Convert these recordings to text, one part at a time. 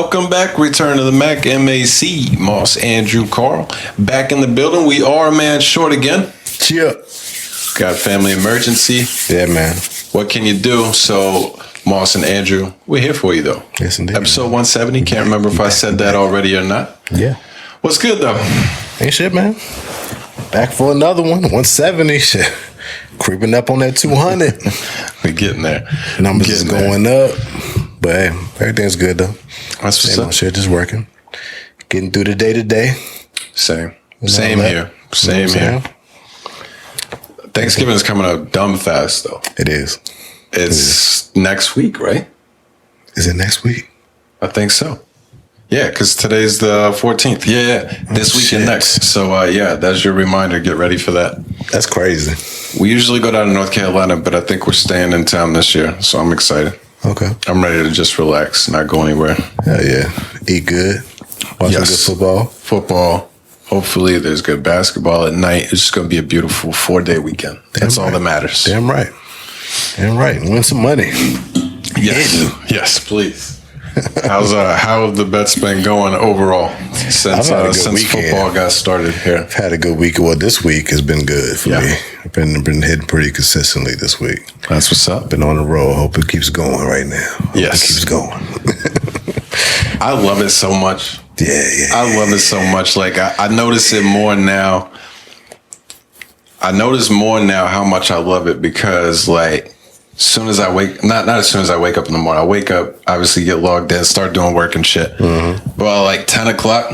Welcome back. Return to the Mac. M.A.C. Moss, Andrew, Carl. Back in the building. We are a man short again. Yeah. Got family emergency. Yeah, man. What can you do? So, Moss and Andrew, we're here for you, though. Yes, indeed. Episode 170. Can't remember if I said that already or not. Yeah. What's good, though? Ain't shit, man. Back for another one. 170. Shit. Creeping up on that 200. We're getting there. Numbers is going up. But hey, everything's good, though. That's what's up. Shit just working. Getting through the day to day. Same. Same here. Same here. Thanksgiving is coming up dumb fast, though. It is. It's next week, right? Is it next week? I think so. Yeah, because today's the 14th. Yeah. This week and next. So, yeah, that's your reminder. Get ready for that. That's crazy. We usually go down to North Carolina, but I think we're staying in town this year. So I'm excited. Okay. I'm ready to just relax, not go anywhere. Hell yeah. Eat good. Watch some good football. Football. Hopefully there's good basketball at night. It's just going to be a beautiful 4-day weekend. That's all that matters. Damn right. Damn right. Win some money. Yes. Yes, please. How have the bets been going overall since football got started here? I've had a good week. Well, this week has been good for me. I've been hitting pretty consistently this week. That's what's up. Been on the roll. Hope it keeps going right now. Yes. It keeps going. I love it so much. Yeah. I love it so much. Like, I notice it more now. I notice more now how much I love it because, like, as soon as I wake, not as soon as I wake up in the morning. I wake up, obviously get logged in, start doing work and shit. Mm-hmm. But like 10 o'clock,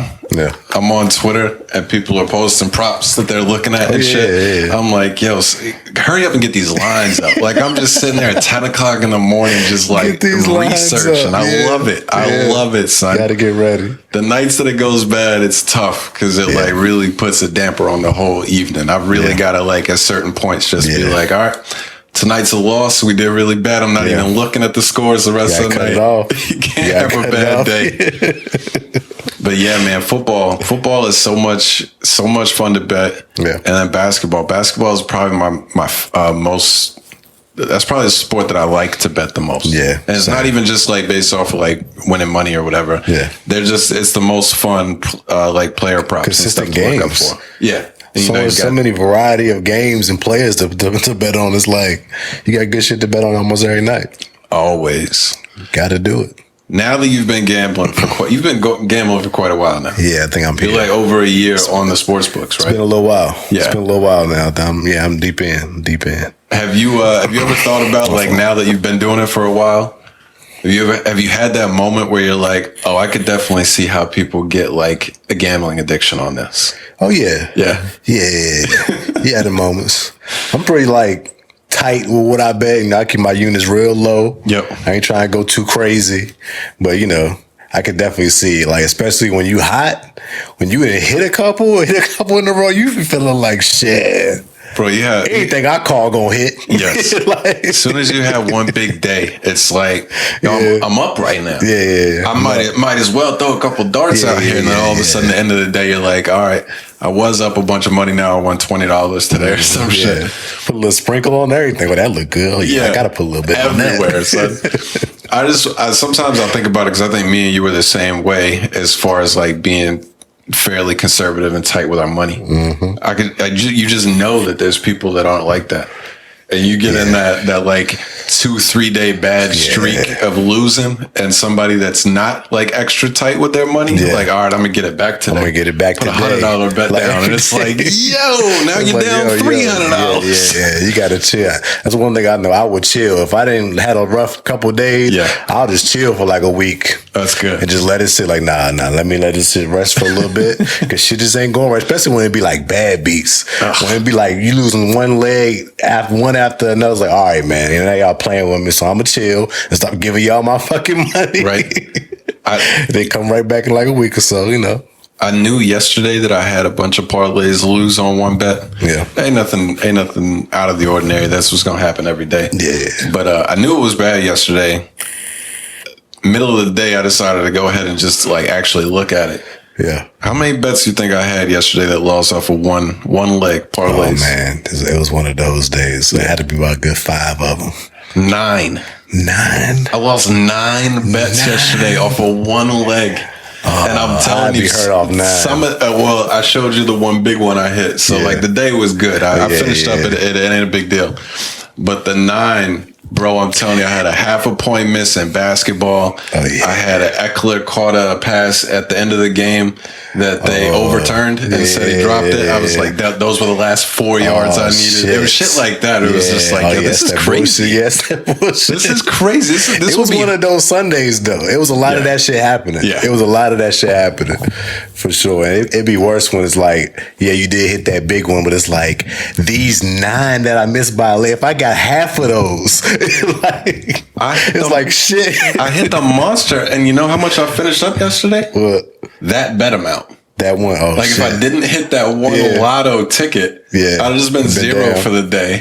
I'm on Twitter and people are posting props that they're looking at and shit. Yeah. I'm like, yo, hurry up and get these lines up. Like, I'm just sitting there at 10 o'clock in the morning just like researching. I love it. I love it, son. Gotta get ready. The nights that it goes bad, it's tough because it like really puts a damper on the whole evening. I've really got to like at certain points just be like, all right, tonight's a loss. We did really bad. I'm not even looking at the scores the rest of the night. You can't have a bad day. But yeah, man, football is so much fun to bet. Yeah. And then basketball. Basketball is probably my most. That's probably the sport that I like to bet the most. Yeah. And it's not even just like based off of like winning money or whatever. Yeah. It's the most fun like player props. Consistent games. Yeah. So many variety of games and players to bet on. It's like you got good shit to bet on almost every night. Always. Got to do it. Now that you've been gambling gambling for quite a while now. Yeah, I think I'm here. You're like over a year on the sports books, right? It's been a little while. Yeah. It's been a little while now. I'm deep in. Have you ever thought about like now that you've been doing it for a while? Have you had that moment where you're like, oh, I could definitely see how people get like a gambling addiction on this? Oh yeah. Yeah. Yeah, the moments. I'm pretty like tight with what I bet. I keep my units real low. Yep. I ain't trying to go too crazy. But I could definitely see, like, especially when you hot, when you hit a couple in a row, you be feeling like shit. Bro, yeah. Anything I call gonna hit. Yes. Like, as soon as you have one big day, it's like, I'm up right now. Yeah. I might as well throw a couple darts out here. And then all of a sudden, at the end of the day, you're like, all right, I was up a bunch of money. Now I won $20 today or some shit. Put a little sprinkle on everything. Well, that look good. Yeah. I got to put a little bit everywhere, on that. I sometimes I'll think about it because I think me and you were the same way as far as like being fairly conservative and tight with our money. Mm-hmm. You just know that there's people that aren't like that. And you get in that like 2-3 day bad streak of losing, and somebody that's not like extra tight with their money, like, all right, I'm gonna get it back today. I'm gonna get it back today. Put $100 bet down, and it's like, yo, now you're down $300. Yeah, you gotta chill. That's one thing I know. I would chill if I didn't had a rough couple of days. Yeah, I'll just chill for like a week. That's good. And just let it sit. Like, nah. Let me let it sit, rest for a little bit, because shit just ain't going right. Especially when it be like bad beats. When it be like you losing one leg after another. It's like, all right, man, now y'all playing with me, so I'm gonna chill and stop giving y'all my fucking money. Right. They come right back in like a week or so, I knew yesterday that I had a bunch of parlays lose on one bet. Yeah. Ain't nothing out of the ordinary. That's what's gonna happen every day. Yeah. But I knew it was bad yesterday. Middle of the day, I decided to go ahead and just like actually look at it. Yeah. How many bets do you think I had yesterday that lost off of one leg parlays? Oh man, it was one of those days. So it had to be about a good 5 of them. 9. I lost 9 bets yesterday off of one leg. And I'm telling you, hurt off 9. Well, I showed you the one big one I hit. So, like, the day was good. I finished up. It ain't a big deal. But the 9, bro, I'm telling you, I had a half a point miss in basketball. I had an Eckler caught a pass at the end of the game that they overturned and said he dropped it. I was like, those were the last 4 yards I needed. Shit. It was shit like that. It was just like, this is crazy. Yes, that bullshit. This is crazy. This was one of those Sundays, though. It was a lot of that shit happening. It was a lot of that shit happening, for sure. And it'd be worse when it's like, you did hit that big one, but it's like, these 9 that I missed by a leg, if I got half of those, it's like shit. I hit the monster, and you know how much I finished up yesterday? What? That bet amount. That one, if I didn't hit that one lotto ticket, I'd have just been 0 for the day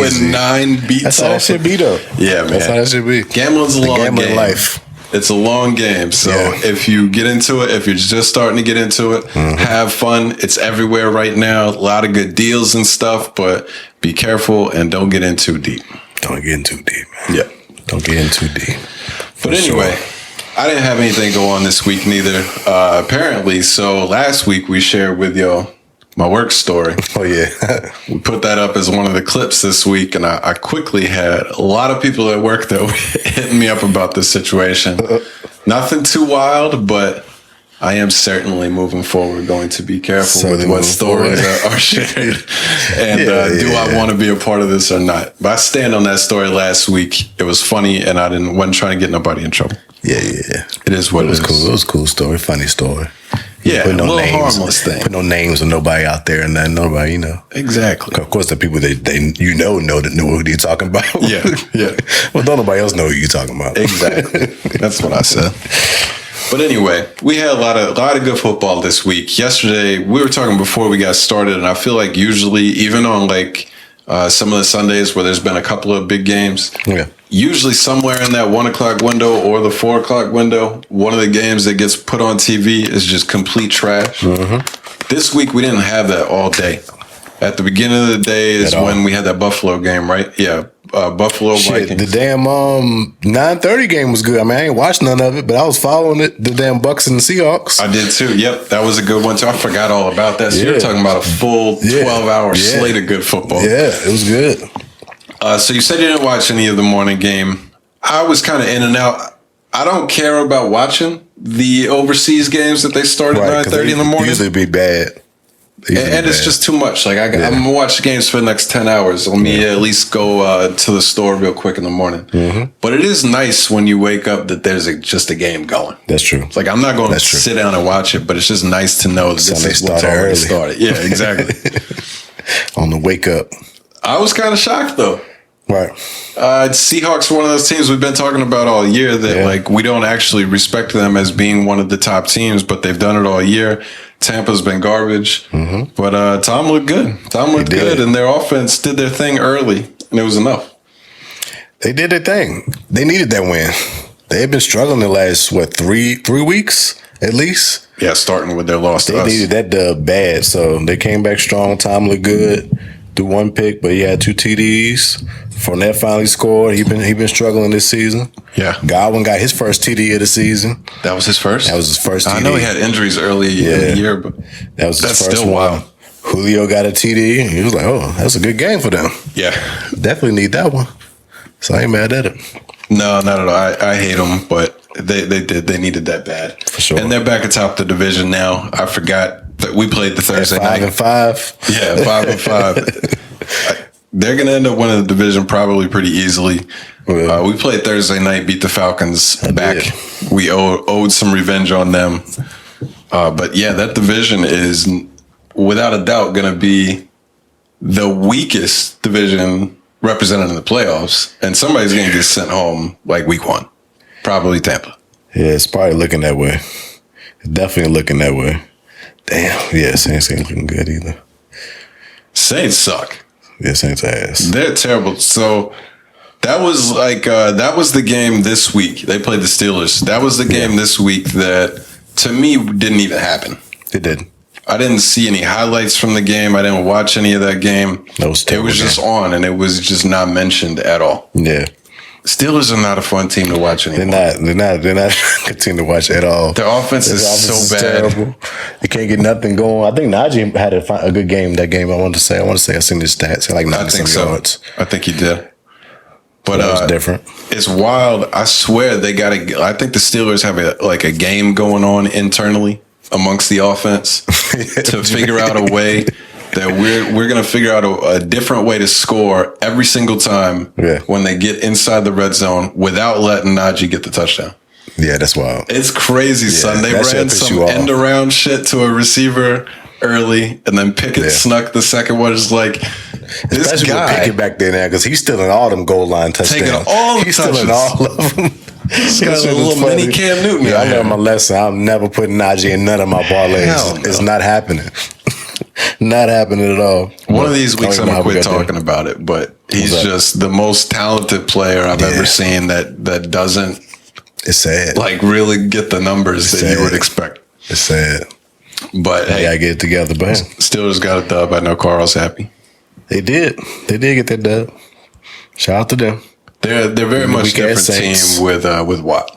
with 9 beats. That's how that should be, though. Yeah, man. That's how that should be. Gambling's a long game. Life. It's a long game. So if you get into it, if you're just starting to get into it, have fun. It's everywhere right now. A lot of good deals and stuff, but be careful and don't get in too deep. Don't get in too deep, man. Yeah. Don't get in too deep. But anyway, I didn't have anything go on this week neither, apparently. So last week we shared with y'all my work story. Oh, yeah. We put that up as one of the clips this week, and I quickly had a lot of people at work that were hitting me up about this situation. Nothing too wild, but I am certainly moving forward going to be careful with what stories are shared. And do I want to be a part of this or not? But I stand on that story last week. It was funny, and I wasn't trying to get nobody in trouble. Yeah. It is what it is. Cool. It was a cool story, funny story. Yeah, a little harmless thing. Put no names of nobody out there and then nobody, Exactly. Of course, the people know that know who you're talking about. Yeah. Well, don't nobody else know who you're talking about. Exactly. That's what I said. But anyway, we had a lot of good football this week. Yesterday, we were talking before we got started, and I feel like usually, even on some of the Sundays where there's been a couple of big games, usually somewhere in that 1 o'clock window or the 4 o'clock window, one of the games that gets put on TV is just complete trash. This week, we didn't have that all day. At the beginning of the day is when we had that Buffalo game, right? Yeah, Buffalo Vikings. The damn 9:30 game was good. I mean, I ain't watched none of it, but I was following it. The damn Bucks and the Seahawks. I did too. Yep, that was a good one too. I forgot all about that. So you're talking about a full 12-hour slate of good football. Yeah, it was good. So you said you didn't watch any of the morning game. I was kind of in and out. I don't care about watching the overseas games that they start at 9:30 in the morning. Usually be bad. And it's just too much. I'm going to watch the games for the next 10 hours. Let me at least go to the store real quick in the morning. But it is nice when you wake up that there's just a game going. That's true. It's I'm not going to sit down and watch it, but it's just nice to know that this is what's already started. Yeah, exactly. On the wake up. I was kind of shocked, though. Right. Seahawks are one of those teams we've been talking about all year that we don't actually respect them as being one of the top teams, but they've done it all year. Tampa's been garbage, but Tom looked good. Tom looked good, and their offense did their thing early, and it was enough. They did their thing. They needed that win. They had been struggling the last, 3 weeks at least? Yeah, starting with their loss to us. They needed that dub bad, so they came back strong. Tom looked good. Threw 1 pick, but he had 2 TDs. Fournette finally scored. He been struggling this season. Yeah. Godwin got his first TD of the season. That was his first? That was his first TD. I know he had injuries early in the year, but that's first still wild. Julio got a TD. He was like, that's a good game for them. Yeah. Definitely need that one. So I ain't mad at it. No, not at all. I hate them, but they did. They needed that bad. For sure. And they're back atop the division now. I forgot that we played the Thursday night. 5-5. Yeah, 5-5. They're going to end up winning the division probably pretty easily. We played Thursday night, beat the Falcons back. We owed some revenge on them. But yeah, that division is without a doubt going to be the weakest division represented in the playoffs. And somebody's going to get sent home week 1. Probably Tampa. Yeah, it's probably looking that way. It's definitely looking that way. Damn. Yeah, Saints ain't looking good either. Saints suck. Yeah, Saints ass. They're terrible. So that was that was the game this week. They played the Steelers. That was the game this week that, to me, didn't even happen. It didn't. I didn't see any highlights from the game. I didn't watch any of that game. It was just on, and it was just not mentioned at all. Yeah. Steelers are not a fun team to watch anymore. They're not a good team to watch at all. Their offense is so bad. Terrible. They can't get nothing going. I think Najee had a good game that game. I seen his stats. Like 90 yards. I think he did. But that was different. It's wild. I swear I think the Steelers have a game going on internally amongst the offense to figure out a way that we're going to figure out a different way to score every single time when they get inside the red zone without letting Najee get the touchdown. Yeah, that's wild. It's crazy, son. They ran some end around shit to a receiver early, and then Pickett snuck the second one. It's like, this especially guy. with Pickett back there now, because he's still in all them goal line touchdowns. Taking all the he's touches. still in all of them. He's got a little mini Cam Newton. Yeah, I learned my lesson. I'm never putting Najee in none of my parlays. It's not happening. Not happening at all. One of these weeks I'm going to quit talking about it, but he's just the most talented player I've ever seen that doesn't it's sad. Like really get the numbers that you would expect. It's sad. But hey, I get it together. But Steelers got a dub. I know Carl's happy. They did get that dub. Shout out to them. They're very much a different team with Watt.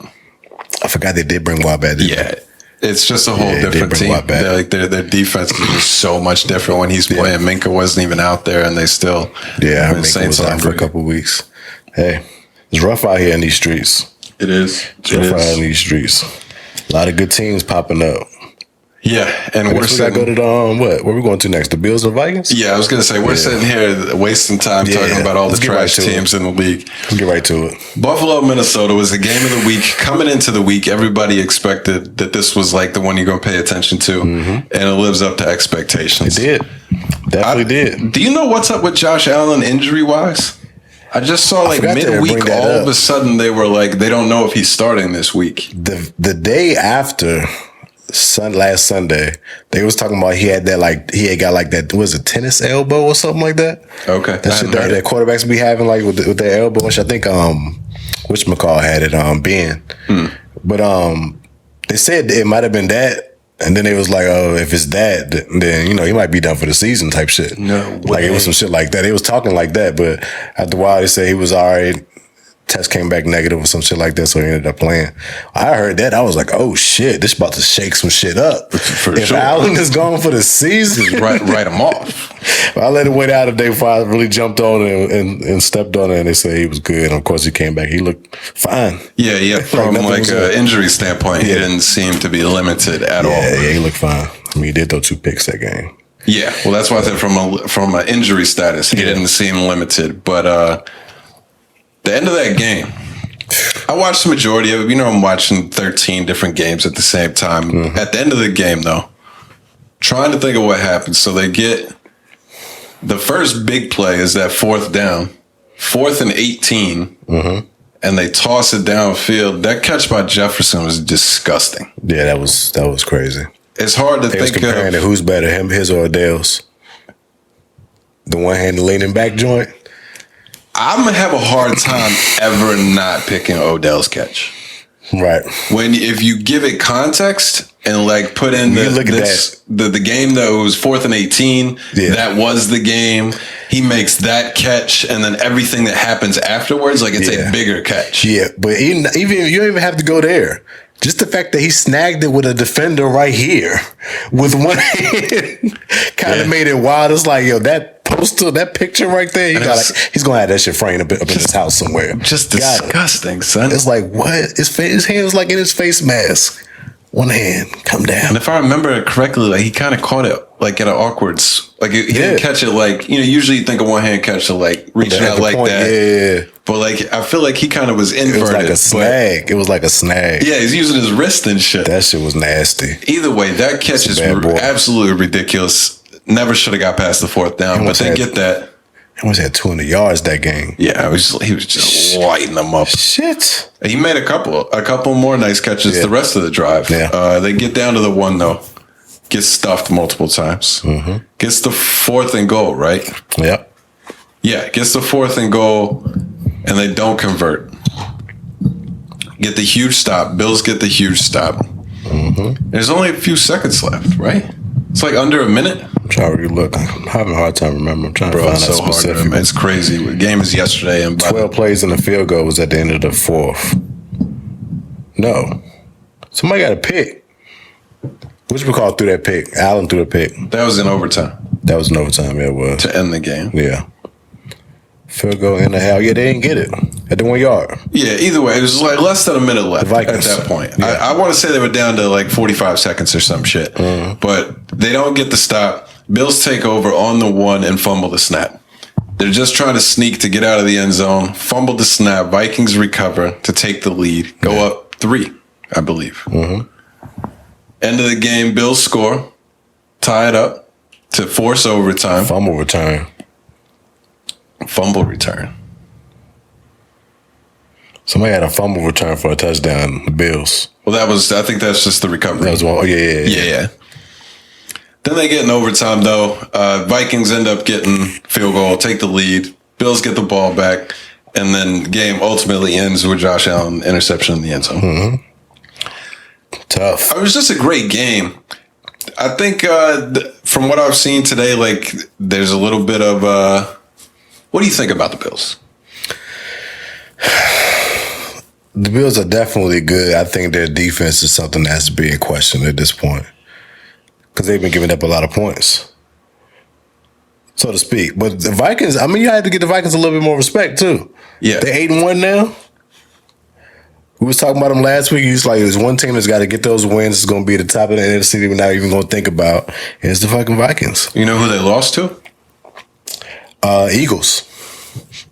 I forgot they did bring Watt back. Yeah. It's just a whole different team. Their defense is so much different when he's playing. Minka wasn't even out there, and they still Minka was out for a couple of weeks. Hey, it's rough out here in these streets. It is. It's rough out in these streets. A lot of good teams popping up. Yeah, and we're sitting. Go to the what? Where we going to next? The Bills and Vikings? Yeah, I was gonna say we're sitting here wasting time talking about all the trash teams in the league. Let's get right to it. Buffalo, Minnesota was the game of the week. Coming into the week, everybody expected that this was like the one you're gonna pay attention to, and it lives up to expectations. It did. Definitely did. Do you know what's up with Josh Allen injury wise? I just saw like midweek, all of a sudden they were like they don't know if he's starting this week. The day after. Last Sunday, they was talking about he had got like that was a tennis elbow or something like that. Okay, that shit that quarterbacks be having like with their elbow, which I think whatchamacallit had it Ben. But they said it might have been that, and then they was like, oh, if it's that, then he might be done for the season type shit. No way. Like it was some shit like that. They was talking like that, but after a while they said he was all right. Test came back negative or some shit like that, so he ended up playing. I heard that. I was like, oh shit, this about to shake some shit up. If Allen is gone for the season, write him off. I let it wait out a day before I really jumped on it and stepped on it, and they said he was good. And of course, he came back. He looked fine. Yeah. From like an injury standpoint, he didn't seem to be limited at all. Yeah, he looked fine. I mean, he did throw 2 picks that game. Yeah, well, that's why I said from an injury status, he didn't seem limited. But the end of that game, I watched the majority of it. I'm watching 13 different games at the same time. At the end of the game, though, trying to think of what happened. So they get the first big play is that 4th down, 4th and 18, and they toss it downfield. That catch by Jefferson was disgusting. Yeah, that was crazy. It's hard to think comparing of who's better, his or Adele's. The one-handed leaning back joint. I'm going to have a hard time ever not picking Odell's catch. Right. If you give it context and like put in the game that was 4th and 18, that was the game. He makes that catch, and then everything that happens afterwards, like it's a bigger catch. Yeah, but even you don't even have to go there. Just the fact that he snagged it with a defender right here with one hand kind of made it wild. It's like, that poster, that picture right there, he's going to have that shit framed up in his house somewhere. Just disgusting, son. It's like, what? His hand was like in his face mask. One hand, come down. And if I remember it correctly, like he kind of caught it like at an awkward, like he didn't catch it like, usually you think a one hand catch to like reaching out like that. Yeah. But like, I feel like he kind of was inverted. It was like a snag. It was like a snag. Yeah, he's using his wrist and shit. That shit was nasty. Either way, that catch is absolutely ridiculous. Never should have got past the 4th down, but they get that. He almost had 200 yards that game. Yeah, he was just lighting them up. Shit. He made a couple more nice catches the rest of the drive. Yeah. They get down to the 1 though. Gets stuffed multiple times. Gets the 4th and goal, right? Yep. Yeah, gets the 4th and goal, and they don't convert. Get the huge stop. Bills get the huge stop. There's only a few seconds left, right? It's like under a minute. I'm trying to look. I'm having a hard time remembering. I'm trying to find that specific. It's crazy. The game is yesterday. And 12 plays in the field goal was at the end of the fourth. No. Somebody got a pick. Which we call threw that pick? Allen threw the pick. That was in overtime. Yeah, it was. To end the game. Yeah. Field goal in the hell. Yeah, they didn't get it. At the 1 yard. Yeah, either way, it was like less than a minute left at that point. Yeah. I want to say they were down to like 45 seconds or some shit. Mm-hmm. But they don't get the stop. Bills take over on the 1 and fumble the snap. They're just trying to sneak to get out of the end zone, fumble the snap. Vikings recover to take the lead, go up 3, I believe. Mm-hmm. End of the game, Bills score, tie it up to force overtime. Fumble return. Somebody had a fumble return for a touchdown, the Bills. Well, I think that's just the recovery. That was one. Oh, yeah. Then they get in overtime, though. Vikings end up getting field goal, take the lead. Bills get the ball back. And then the game ultimately ends with Josh Allen interception in the end zone. Mm-hmm. Tough. It was just a great game. I think from what I've seen today, like there's a little bit of what do you think about the Bills? The Bills are definitely good. I think their defense is something that has to be in question at this point because they've been giving up a lot of points, so to speak. But the Vikings, I mean, you have to give the Vikings a little bit more respect too. Yeah, they're 8-1 now. We was talking about them last week. It's like there's one team that's got to get those wins. It's going to be at the top of the NFC. We're not even going to think about. And it's the fucking Vikings. You know who they lost to? Eagles.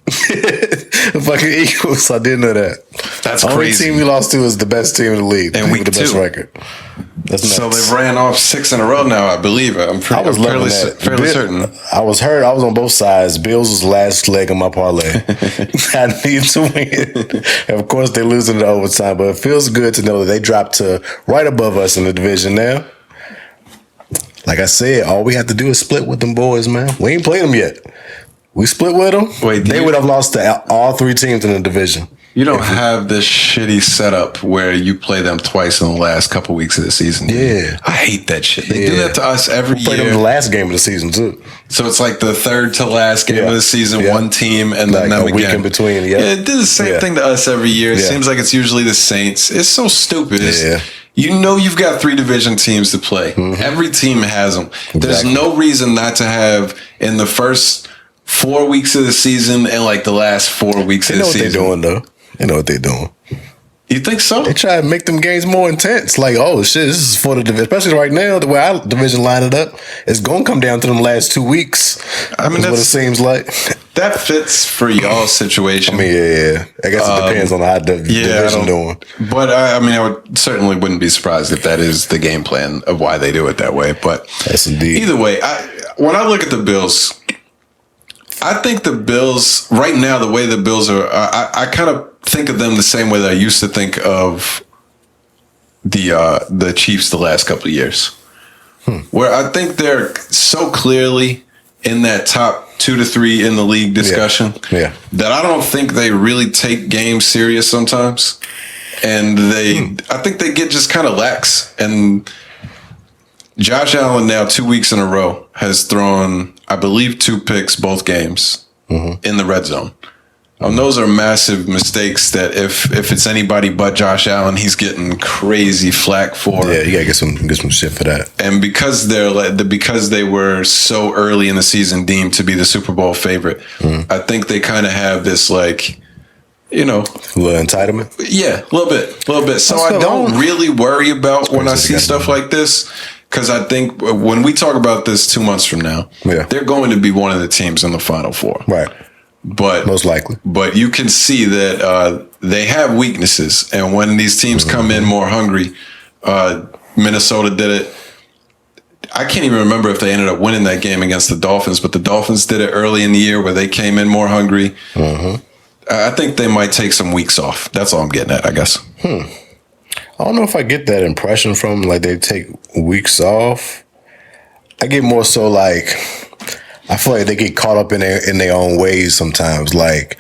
The fucking Eagles. I didn't know that. That's the only crazy. team we lost to is the best team in the league. And week with the 2. best record. That's nuts. So they've ran off 6 in a row now, I believe. I'm fairly certain. I was hurt. I was on both sides. Bills was the last leg of my parlay. I need to win. And of course, they're losing in overtime, but it feels good to know that they dropped to right above us in the division now. Like I said, all we have to do is split with them boys, man. We ain't played them yet. We split with them. They would have lost to all 3 teams in the division. You don't have this shitty setup where you play them twice in the last couple weeks of the season. Yeah. I hate that shit. They do that to us every year. We played them the last game of the season, too. So it's like the third to last game of the season, one team, and then them again. Week in between, Yeah, it did the same thing to us every year. It seems like it's usually the Saints. It's so stupid. You know you've got 3 division teams to play. Mm-hmm. Every team has them. Exactly. There's no reason not to have in the first 4 weeks of the season and like the last 4 weeks of the season. They know what they're doing, though. They know what they're doing. You think so? They try to make them games more intense. Like, oh, shit, this is for the division. Especially right now, the way our division lined it up, it's going to come down to them last 2 weeks. I mean, that's what it seems like. That fits for y'all's situation. I mean, I guess it depends on how the division doing. But, I mean, I wouldn't be surprised if that is the game plan of why they do it that way. But yes, indeed. Either way, when I look at the Bills, I think the Bills, right now, the way the Bills are, I kind of think of them the same way that I used to think of the Chiefs the last couple of years. Where I think they're so clearly in that top 2 to 3 in the league discussion that I don't think they really take games serious sometimes. And I think they get just kind of lax. And Josh Allen now 2 weeks in a row has thrown, I believe, 2 picks both games in the red zone. Those are massive mistakes that if it's anybody but Josh Allen, he's getting crazy flack for. Yeah, you gotta get some shit for that. And because they were so early in the season deemed to be the Super Bowl favorite, I think they kind of have this like, a little entitlement. Yeah, a little bit. So I don't really worry about when I see stuff like this. Because I think when we talk about this 2 months from now, they're going to be one of the teams in the Final Four. Right. But most likely. But you can see that they have weaknesses. And when these teams come in more hungry, Minnesota did it. I can't even remember if they ended up winning that game against the Dolphins, but the Dolphins did it early in the year where they came in more hungry. I think they might take some weeks off. That's all I'm getting at, I guess. I don't know if I get that impression from like they take weeks off. I get more so like I feel like they get caught up in their own ways sometimes. Like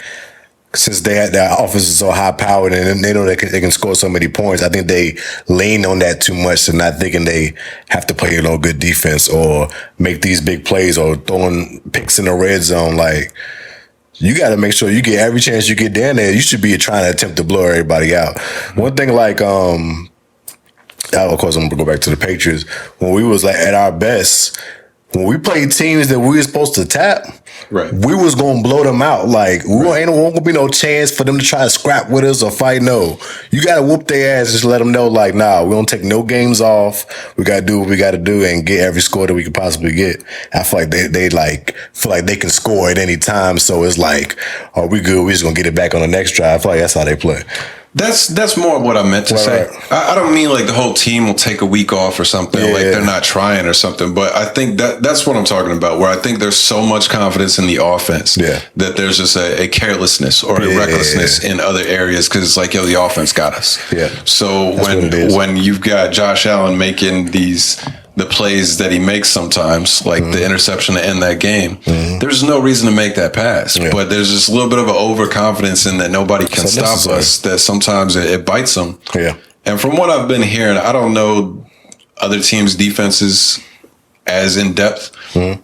since their offense is so high powered and they know they can score so many points, I think they lean on that too much and not thinking they have to play good defense or make these big plays or throwing picks in the red zone. Like, you got to make sure you get every chance you get down there. You should be trying to attempt to blow everybody out. One thing, like, of course, I'm gonna go back to the Patriots. When we was like at our best, when we played teams that we were supposed to tap, right, we was gonna blow them out. Like, ain't gonna be no chance for them to try to scrap with us or fight. No, you gotta whoop their ass and just let them know, like, nah, we don't take no games off. We gotta do what we gotta do and get every score that we could possibly get. I feel like they feel like they can score at any time. So it's like, oh, we good. We just gonna get it back on the next drive. I feel like that's how they play. That's more what I meant to say. Right. I don't mean like the whole team will take a week off or something, like they're not trying or something. But I think that's what I'm talking about, where I think there's so much confidence in the offense that there's just a carelessness or a recklessness in other areas because it's like, yo, the offense got us. Yeah. So when you've got Josh Allen making the plays that he makes sometimes, like the interception to end that game, there's no reason to make that pass. Yeah. But there's just a little bit of an overconfidence in that nobody can stop us, that sometimes it bites them. Yeah. And from what I've been hearing, I don't know other teams' defenses as in depth.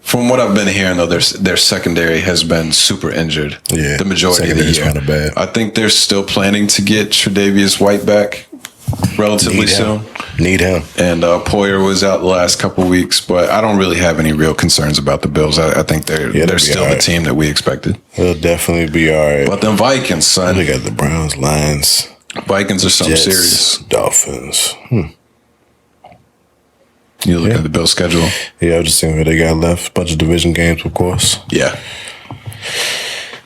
From what I've been hearing, though, their secondary has been super injured the majority of the year. Bad. I think they're still planning to get Tre'Davious White back relatively soon. Need him. And Poyer was out the last couple of weeks, but I don't really have any real concerns about the Bills. I think they're still the team that we expected. They'll definitely be all right. But them Vikings, son. They got the Browns, Lions. Vikings are something serious. Dolphins. You look at the Bills schedule. Yeah, I was just seeing what they got left. Bunch of division games, of course. Yeah.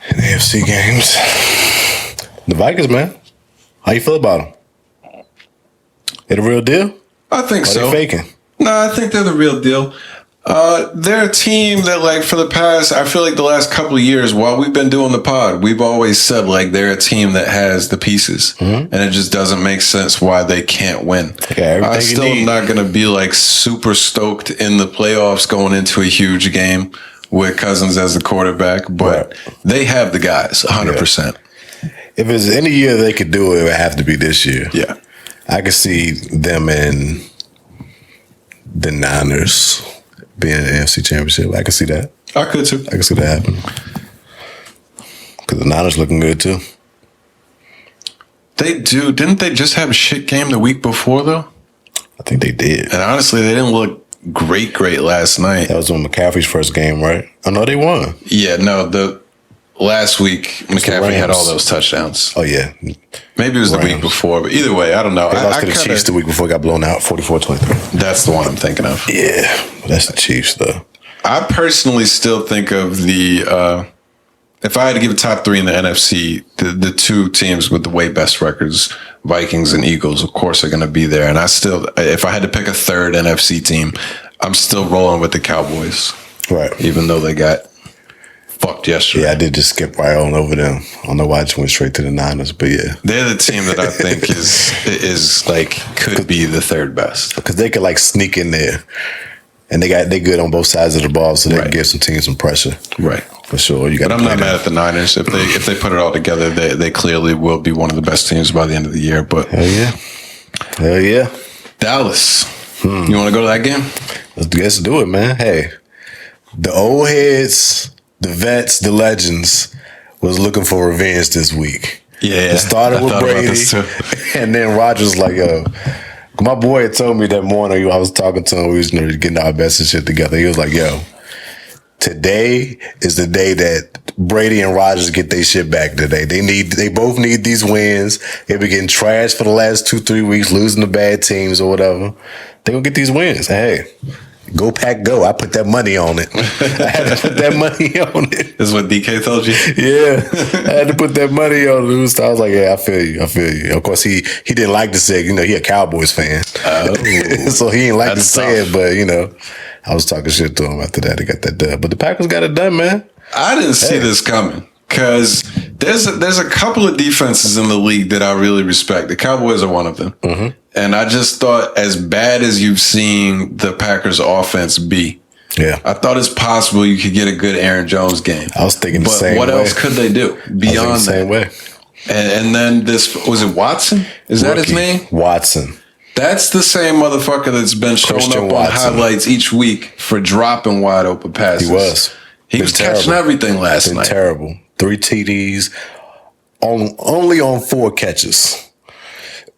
And AFC games. The Vikings, man. How you feel about them? They the real deal? I think so. They faking? No, I think they're the real deal. They're a team that, like, for the past, I feel like the last couple of years, while we've been doing the pod, we've always said, like, they're a team that has the pieces. And it just doesn't make sense why they can't win. I'm still not going to be, like, super stoked in the playoffs going into a huge game with Cousins as the quarterback, but they have the guys, 100%. Yeah. If it's any year they could do it, it would have to be this year. Yeah. I could see them in the Niners being an NFC Championship. I could see that. I could too. I could see that happen. Because the Niners looking good too. They do. Didn't they just have a shit game the week before though? I think they did. And honestly, they didn't look great last night. That was on McCaffrey's first game, right? I know they won. Yeah, no, the last week McCaffrey had all those touchdowns. Oh yeah. Maybe it was the week before, but either way, I don't know. They lost to the Chiefs the week before, got blown out 44-23. That's the one I'm thinking of. Yeah, that's the Chiefs, though. I personally still think of if I had to give a top three in the NFC, the two teams with the way best records, Vikings and Eagles, of course, are going to be there. And if I had to pick a third NFC team, I'm still rolling with the Cowboys. Right. Even though they got fucked yesterday. Yeah, I did just skip right on over them. I don't know why I just went straight to the Niners, but yeah. They're the team that I think is like could be the third best. Because they could like sneak in there. And they good on both sides of the ball, so they can give some teams some pressure. Right. For sure. But I'm not mad at the Niners. If they put it all together, they clearly will be one of the best teams by the end of the year. But Hell yeah. Hell yeah. Dallas. You want to go to that game? Let's do it, man. Hey. The old heads, the vets, the legends was looking for revenge this week. Yeah. It started with Brady. And then Rodgers like, yo. My boy had told me that morning I was talking to him, we was getting our best and shit together. He was like, yo, today is the day that Brady and Rodgers get their shit back today. They both need these wins. They've been getting trashed for the last 2-3 weeks, losing to bad teams or whatever. They're going to get these wins. And hey, go Pack go. I put that money on it. I had to put that money on it. This is what DK told you? Yeah. I had to put that money on it. I was like, yeah, I feel you. Of course, he didn't like to say it. He a Cowboys fan. Oh. So he didn't like to say it, but, I was talking shit to him after that. He got that done. But the Packers got it done, man. I didn't see this coming because there's a couple of defenses in the league that I really respect. The Cowboys are one of them. Mm-hmm. And I just thought, as bad as you've seen the Packers offense be, Yeah. I thought it's possible you could get a good Aaron Jones game. I was thinking the same way. But what else could they do beyond that? Same way. And then was it Watson? Is that his name? Watson. That's the same motherfucker that's been showing up on highlights each week for dropping wide open passes. He was. He was catching everything last night. Terrible. 3 TDs, only on 4 catches.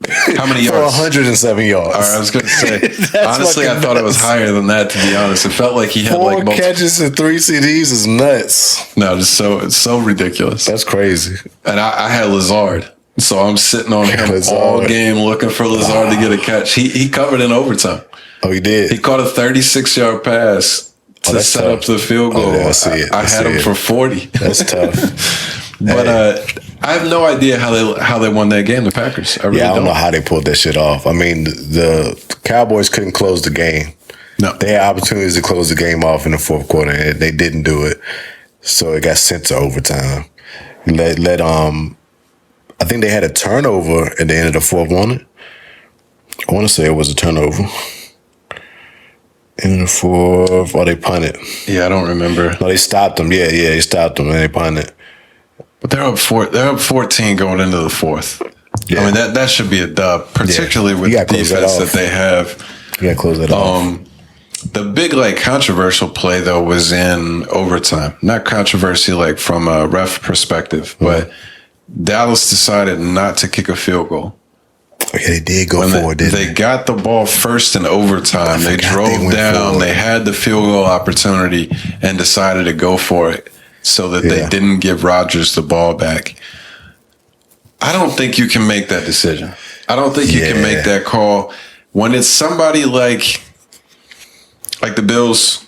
How many yards? For 107 yards. All right, I was going to say, honestly, I thought it was higher than that, to be honest. It felt like he had 4 catches and 3 CDs is nuts. No, it's so ridiculous. That's crazy. And I had Lazard. So I'm sitting on him all game looking for Lazard to get a catch. He covered in overtime. Oh, he did? He caught a 36-yard pass to set up the field goal. I see it. I had him for 40. That's tough. But I have no idea how they won that game, the Packers. I don't know how they pulled that shit off. I mean, the Cowboys couldn't close the game. No. They had opportunities to close the game off in the fourth quarter, and they didn't do it. So it got sent to overtime. I think they had a turnover at the end of the fourth, wasn't it? I want to say it was a turnover. In the fourth, or they punted. Yeah, I don't remember. No, they stopped them. Yeah, they stopped them and they punted. But they're up 14 going into the fourth. Yeah. I mean, that should be a dub, particularly with the defense that they have. You got to close that off. The big, controversial play, though, was in overtime. Not controversy, from a ref perspective, but Dallas decided not to kick a field goal. Yeah, they did go forward, didn't they? They got the ball first in overtime. They drove down. They had the field goal opportunity and decided to go for it so that they didn't give Rodgers the ball back. I don't think you can make that decision. I don't think you can make that call when it's somebody like the Bills,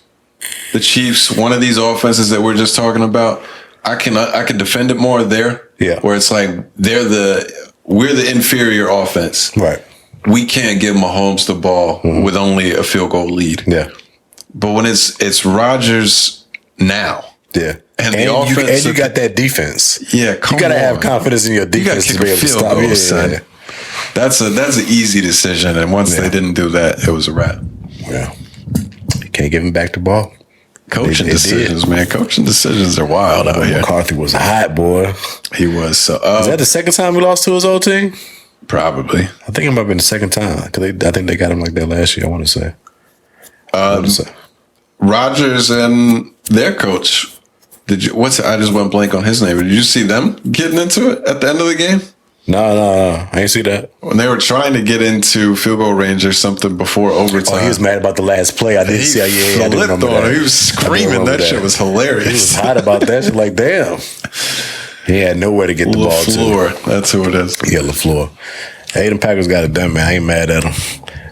the Chiefs, one of these offenses that we're just talking about. I can defend it more there. Yeah. Where it's like we're the inferior offense. Right. We can't give Mahomes the ball with only a field goal lead. Yeah. But when it's Rodgers now. Yeah. And the offense. You got that defense. Yeah, you got to have confidence in your defense to be able to stop it. Yeah. That's an easy decision. And once they didn't do that, it was a wrap. Yeah. You can't give him back the ball. Coaching decisions, man. Coaching decisions are wild out here. McCarthy was hot, boy. He was. So, is that the second time we lost to his old team? Probably. I think it might have been the second time. Because I think they got him like that last year, I want to say. Rodgers and their coach. I just went blank on his name. Did you see them getting into it at the end of the game? No. I ain't see that. When they were trying to get into field goal range or something before overtime. Oh, he was mad about the last play. I didn't see. I didn't remember that. He was screaming. That shit was hilarious. He was hot about that shit. Like, damn. He had nowhere to get the ball to. LaFleur. That's who it is. Yeah, LaFleur. Hey, them Packers got it done, man. I ain't mad at them.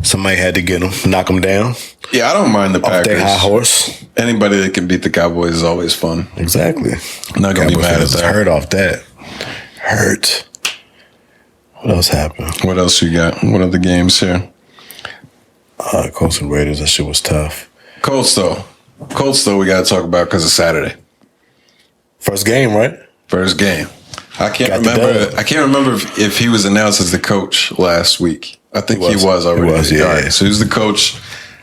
Somebody had to get them, knock them down. Yeah, I don't mind the Packers. Off their high horse. Anybody that can beat the Cowboys is always fun. Exactly. I'm not going to be mad at that. Hurt off that. Hurt. What else happened? What else you got? What other games here? Colts and Raiders. That shit was tough. Colts, though, we got to talk about because it's Saturday. First game, right? First game. I can't remember if he was announced as the coach last week. I think he was already. He was, yeah. Right. So he was the coach.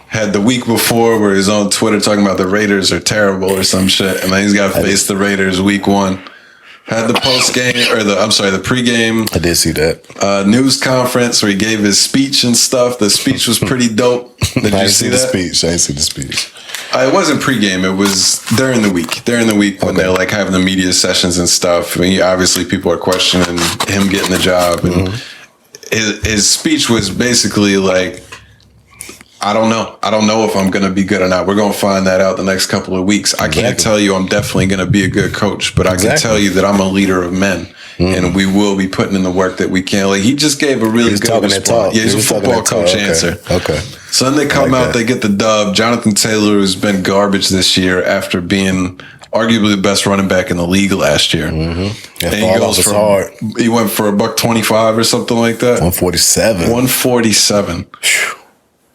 Had the week before where he's on Twitter talking about the Raiders are terrible or some shit, and then he's got to face the Raiders week 1. Had the the pregame. I did see that news conference where he gave his speech and stuff. The speech was pretty dope. Did you see that? I didn't see the speech. It wasn't pregame. It was during the week. When they're having the media sessions and stuff. I mean, obviously, people are questioning him getting the job, and his speech was basically like, I don't know if I'm going to be good or not. We're going to find that out the next couple of weeks. I can't tell you I'm definitely going to be a good coach, but I can tell you that I'm a leader of men, and we will be putting in the work that we can. He just gave a really good response. Yeah, he's a football coach answer. Okay. So then they come out, they get the dub. Jonathan Taylor, who's been garbage this year after being arguably the best running back in the league last year. Mm-hmm. And he went for $125 or something like that. 147.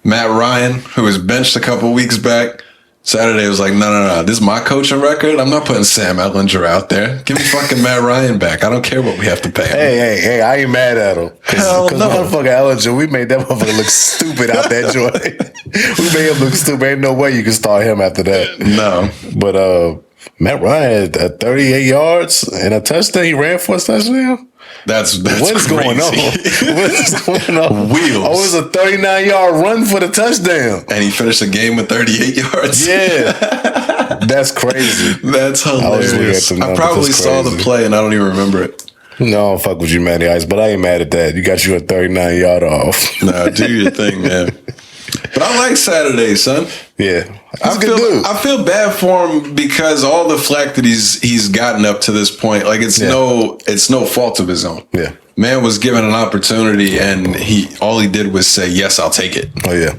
Matt Ryan, who was benched a couple weeks back, Saturday was like, no. This is my coaching record. I'm not putting Sam Ellinger out there. Give me fucking Matt Ryan back. I don't care what we have to pay him. Hey, I ain't mad at him. Hell no. Motherfucker Ellinger, we made that motherfucker look stupid out that joint. We made him look stupid. Ain't no way you can start him after that. No. But Matt Ryan at 38 yards and a touchdown. He ran for a touchdown. That's what is crazy. going on? What is going on? Wheels. Oh, it was a 39-yard run for the touchdown. And he finished the game with 38 yards. Yeah. That's crazy. That's hilarious. I probably saw the play and I don't even remember it. No, fuck with you, Matty Ice, but I ain't mad at that. You got you a 39-yard off. Nah, do your thing, man. But I like Saturday, son. Yeah. I feel bad for him because all the flack that he's gotten up to this point, like it's no fault of his own. Yeah. Man was given an opportunity and all he did was say, yes, I'll take it. Oh yeah.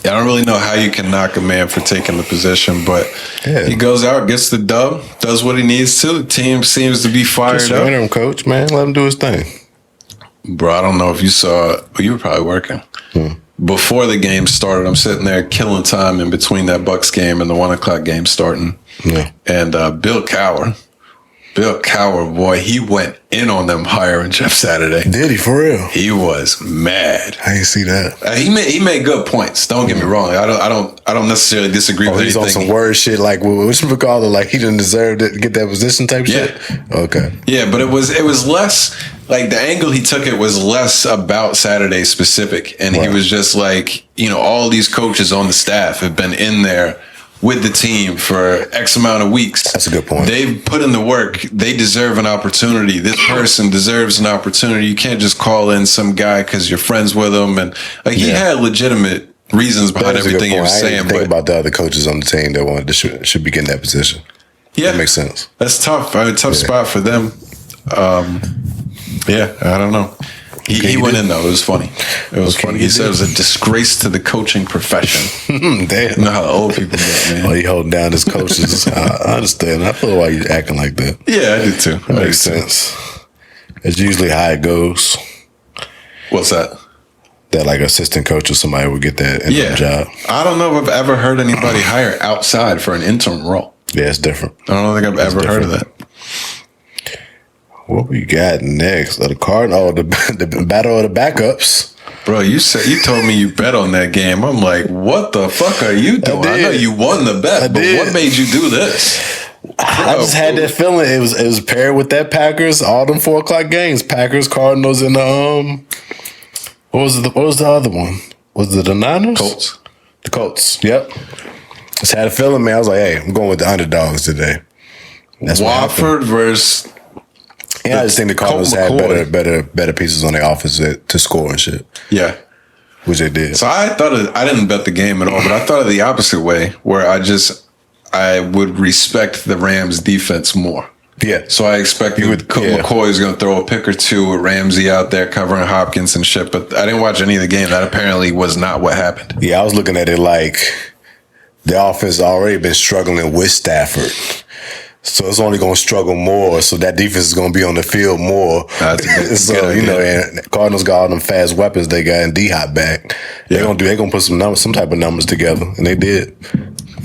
I don't really know how you can knock a man for taking the position, but he goes out, gets the dub, does what he needs to. The team seems to be fired up. Interim coach, man. Let him do his thing. Bro, I don't know if you saw, you were probably working. Before the game started, I'm sitting there killing time in between that Bucks game and the 1 o'clock game starting. Yeah. And Bill Cowher, boy, he went in on them hiring Jeff Saturday. Did he, for real? He was mad. I didn't see that. He made good points. Don't get me wrong. I don't necessarily disagree with anything. He's on some word shit like what you call it, like he didn't deserve to get that position type shit. Okay. Yeah, but it was less like the angle he took it was less about Saturday specific, and he was just like, all these coaches on the staff have been in there with the team for X amount of weeks. That's a good point. They've put in the work. They deserve an opportunity. This person deserves an opportunity. You can't just call in some guy because you're friends with him. And he had legitimate reasons behind everything he was saying. I didn't think about the other coaches on the team that should be getting that position. Yeah. That makes sense. That's tough. Tough spot for them. I don't know. He went in, though. It was funny. It was funny. He said it was a disgrace to the coaching profession. Damn. You know how old people get, man. Oh, he holding down his coaches. I understand. I feel why you're acting like that. Yeah, I do too. That makes sense. It's usually how it goes. What's that? That like assistant coach or somebody would get that interim job. I don't know if I've ever heard anybody hire outside for an interim role. Yeah, it's different. I don't think I've ever heard of that. What we got next? The battle of the backups. Bro, you told me you bet on that game. I'm like, what the fuck are you doing? I know you won the bet, but what made you do this? I just had that feeling. It was paired with that Packers, all them 4 o'clock games. Packers, Cardinals, and what was the other one? Was it the Niners? Colts. The Colts. Yep. Just had a feeling, man. I was like, hey, I'm going with the underdogs today. That's Wofford versus. Yeah, I just think the Cardinals had better pieces on their offense to score and shit. Yeah. Which they did. So I didn't bet the game at all, but I thought of the opposite way, where I would respect the Rams defense more. Yeah. So I expected McCoy was going to throw a pick or two with Ramsey out there covering Hopkins and shit, but I didn't watch any of the game. That apparently was not what happened. Yeah, I was looking at it like the offense already been struggling with Stafford. So it's only going to struggle more. So that defense is going to be on the field more. So, and Cardinals got all them fast weapons they got and D-Hop back. They're going to put some type of numbers together. And they did.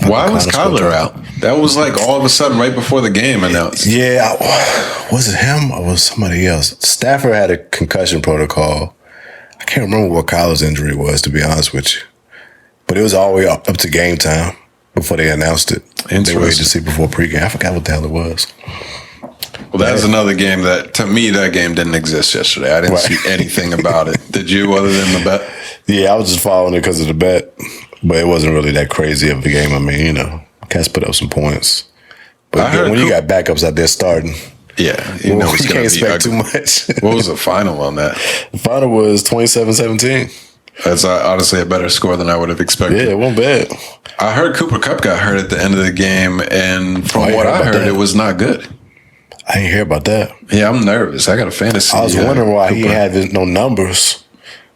Why was Kyler out? That was like all of a sudden right before the game announced. Yeah. Was it him or was somebody else? Stafford had a concussion protocol. I can't remember what Kyler's injury was, to be honest with you. But it was all the way up to game time before they announced it. They waited to see before pregame. I forgot what the hell it was. Well, that was another game that, to me, that game didn't exist yesterday. I didn't see anything about it. Did you, other than the bet? Yeah, I was just following it because of the bet. But it wasn't really that crazy of a game. I mean, Cats put up some points. But when you got backups out there starting, you can't expect too much. What was the final on that? The final was 27-17. That's honestly a better score than I would have expected. Yeah, it wasn't bad. I heard Cooper Kupp got hurt at the end of the game, and from what I heard, it was not good. I didn't hear about that. Yeah, I'm nervous. I got a fantasy. I was wondering why he had no numbers.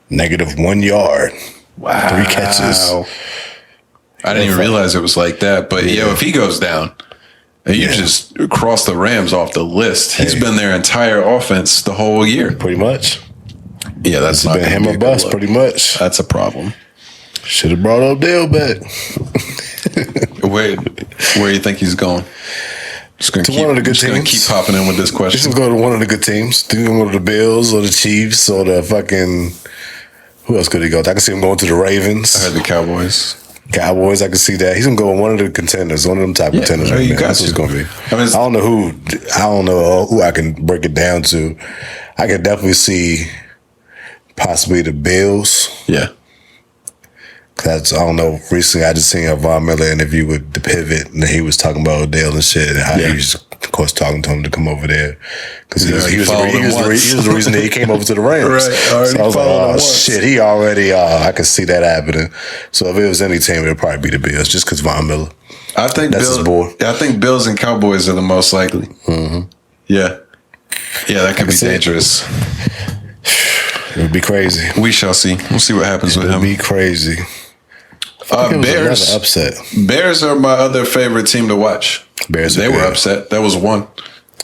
-1 yard. Wow. 3 catches. I didn't even realize it was like that. But, if he goes down, you just cross the Rams off the list. He's been their entire offense the whole year. Pretty much. Yeah, that's not been him or bust, pretty much. That's a problem. Should have brought Odell back. Where do you think he's going? One of the good teams. Keep popping in with this question. He's going to go to one of the good teams. Do you go to the Bills or the Chiefs or the fucking... Who else could he go to? I can see him going to the Ravens. I heard the Cowboys. I can see that. He's going to go in one of the contenders, one of them type contenders. Right now. That's what it's going to be. I don't know who I can break it down to. I can definitely see possibly the Bills. Yeah. Cause I don't know. Recently, I just seen a Von Miller interview with the Pivot, and he was talking about Odell and shit, and how he was, of course, talking to him to come over there because he was the reason that he came over to the Rams. Right. So I was like, oh shit, he already. I could see that happening. So if it was any team, it'd probably be the Bills, just because Von Miller. I think that's his boy. I think Bills and Cowboys are the most likely. Mm-hmm. Yeah, that could be dangerous. It would be crazy. We shall see. We'll see what happens with him. It would be crazy. Bears. Upset. Bears are my other favorite team to watch. They were upset. That was one.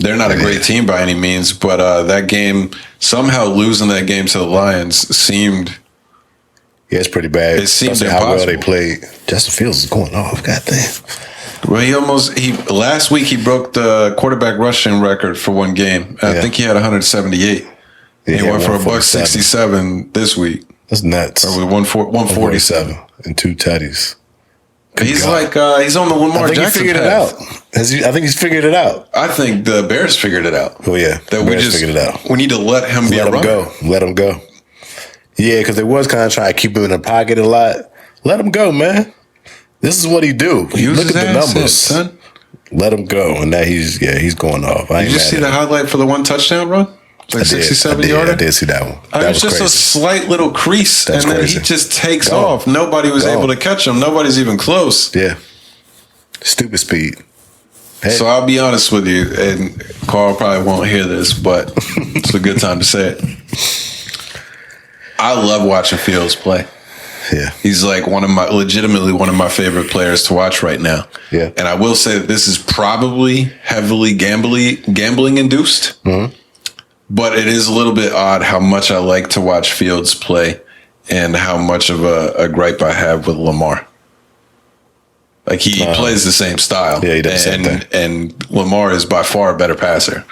They're not a great team by any means, but that game, somehow losing that game to the Lions seemed... Yeah, it's pretty bad. It seemed impossible. How well they played. Justin Fields is going off. Goddamn. Well, last week he broke the quarterback rushing record for one game. I think he had 178. He went for $167 this week. That's nuts. Or with 147 and 2 tutties. He's he's on the Lamar Jackson path. I think he's figured it out. I think the Bears figured it out. Oh yeah, that we just figured it out. We need to let him be a runner. Let him go. Yeah, because they was kind of trying to keep him in the pocket a lot. Let him go, man. This is what he do. Look at the numbers, son. Let him go, and now he's going off. Did you see the highlight for the 1 touchdown run? Like 67 yarder? I did see that one. That was just crazy. A slight little crease, and then he just takes off. Nobody was able to catch him. Nobody's even close. Yeah. Stupid speed. Hey. So I'll be honest with you, and Carl probably won't hear this, but it's a good time to say it. I love watching Fields play. Yeah. He's like legitimately one of my favorite players to watch right now. Yeah. And I will say that this is probably heavily gambling induced. Mm-hmm. But it is a little bit odd how much I like to watch Fields play and how much of a gripe I have with Lamar. Like he plays the same style. Yeah, he does the same thing. And Lamar is by far a better passer.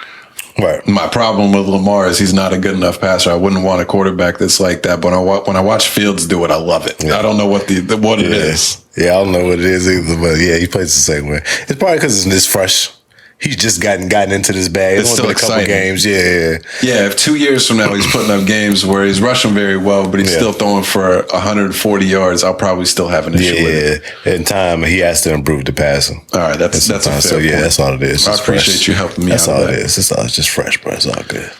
Right. My problem with Lamar is he's not a good enough passer. I wouldn't want a quarterback that's like that. But when I watch Fields do it, I love it. Yeah. I don't know what it is. Yeah, I don't know what it is either. But yeah, he plays the same way. It's probably because it's fresh. He's just gotten into this bag. It's still exciting. A couple games, yeah. If 2 years from now he's putting up games where he's rushing very well, but he's still throwing for 140 yards, I'll probably still have an issue with it. In time, he has to improve the passing. All right, that's a fair point. That's all it is. I appreciate you helping me out. That's all it is. It's just fresh, bro. It's all good.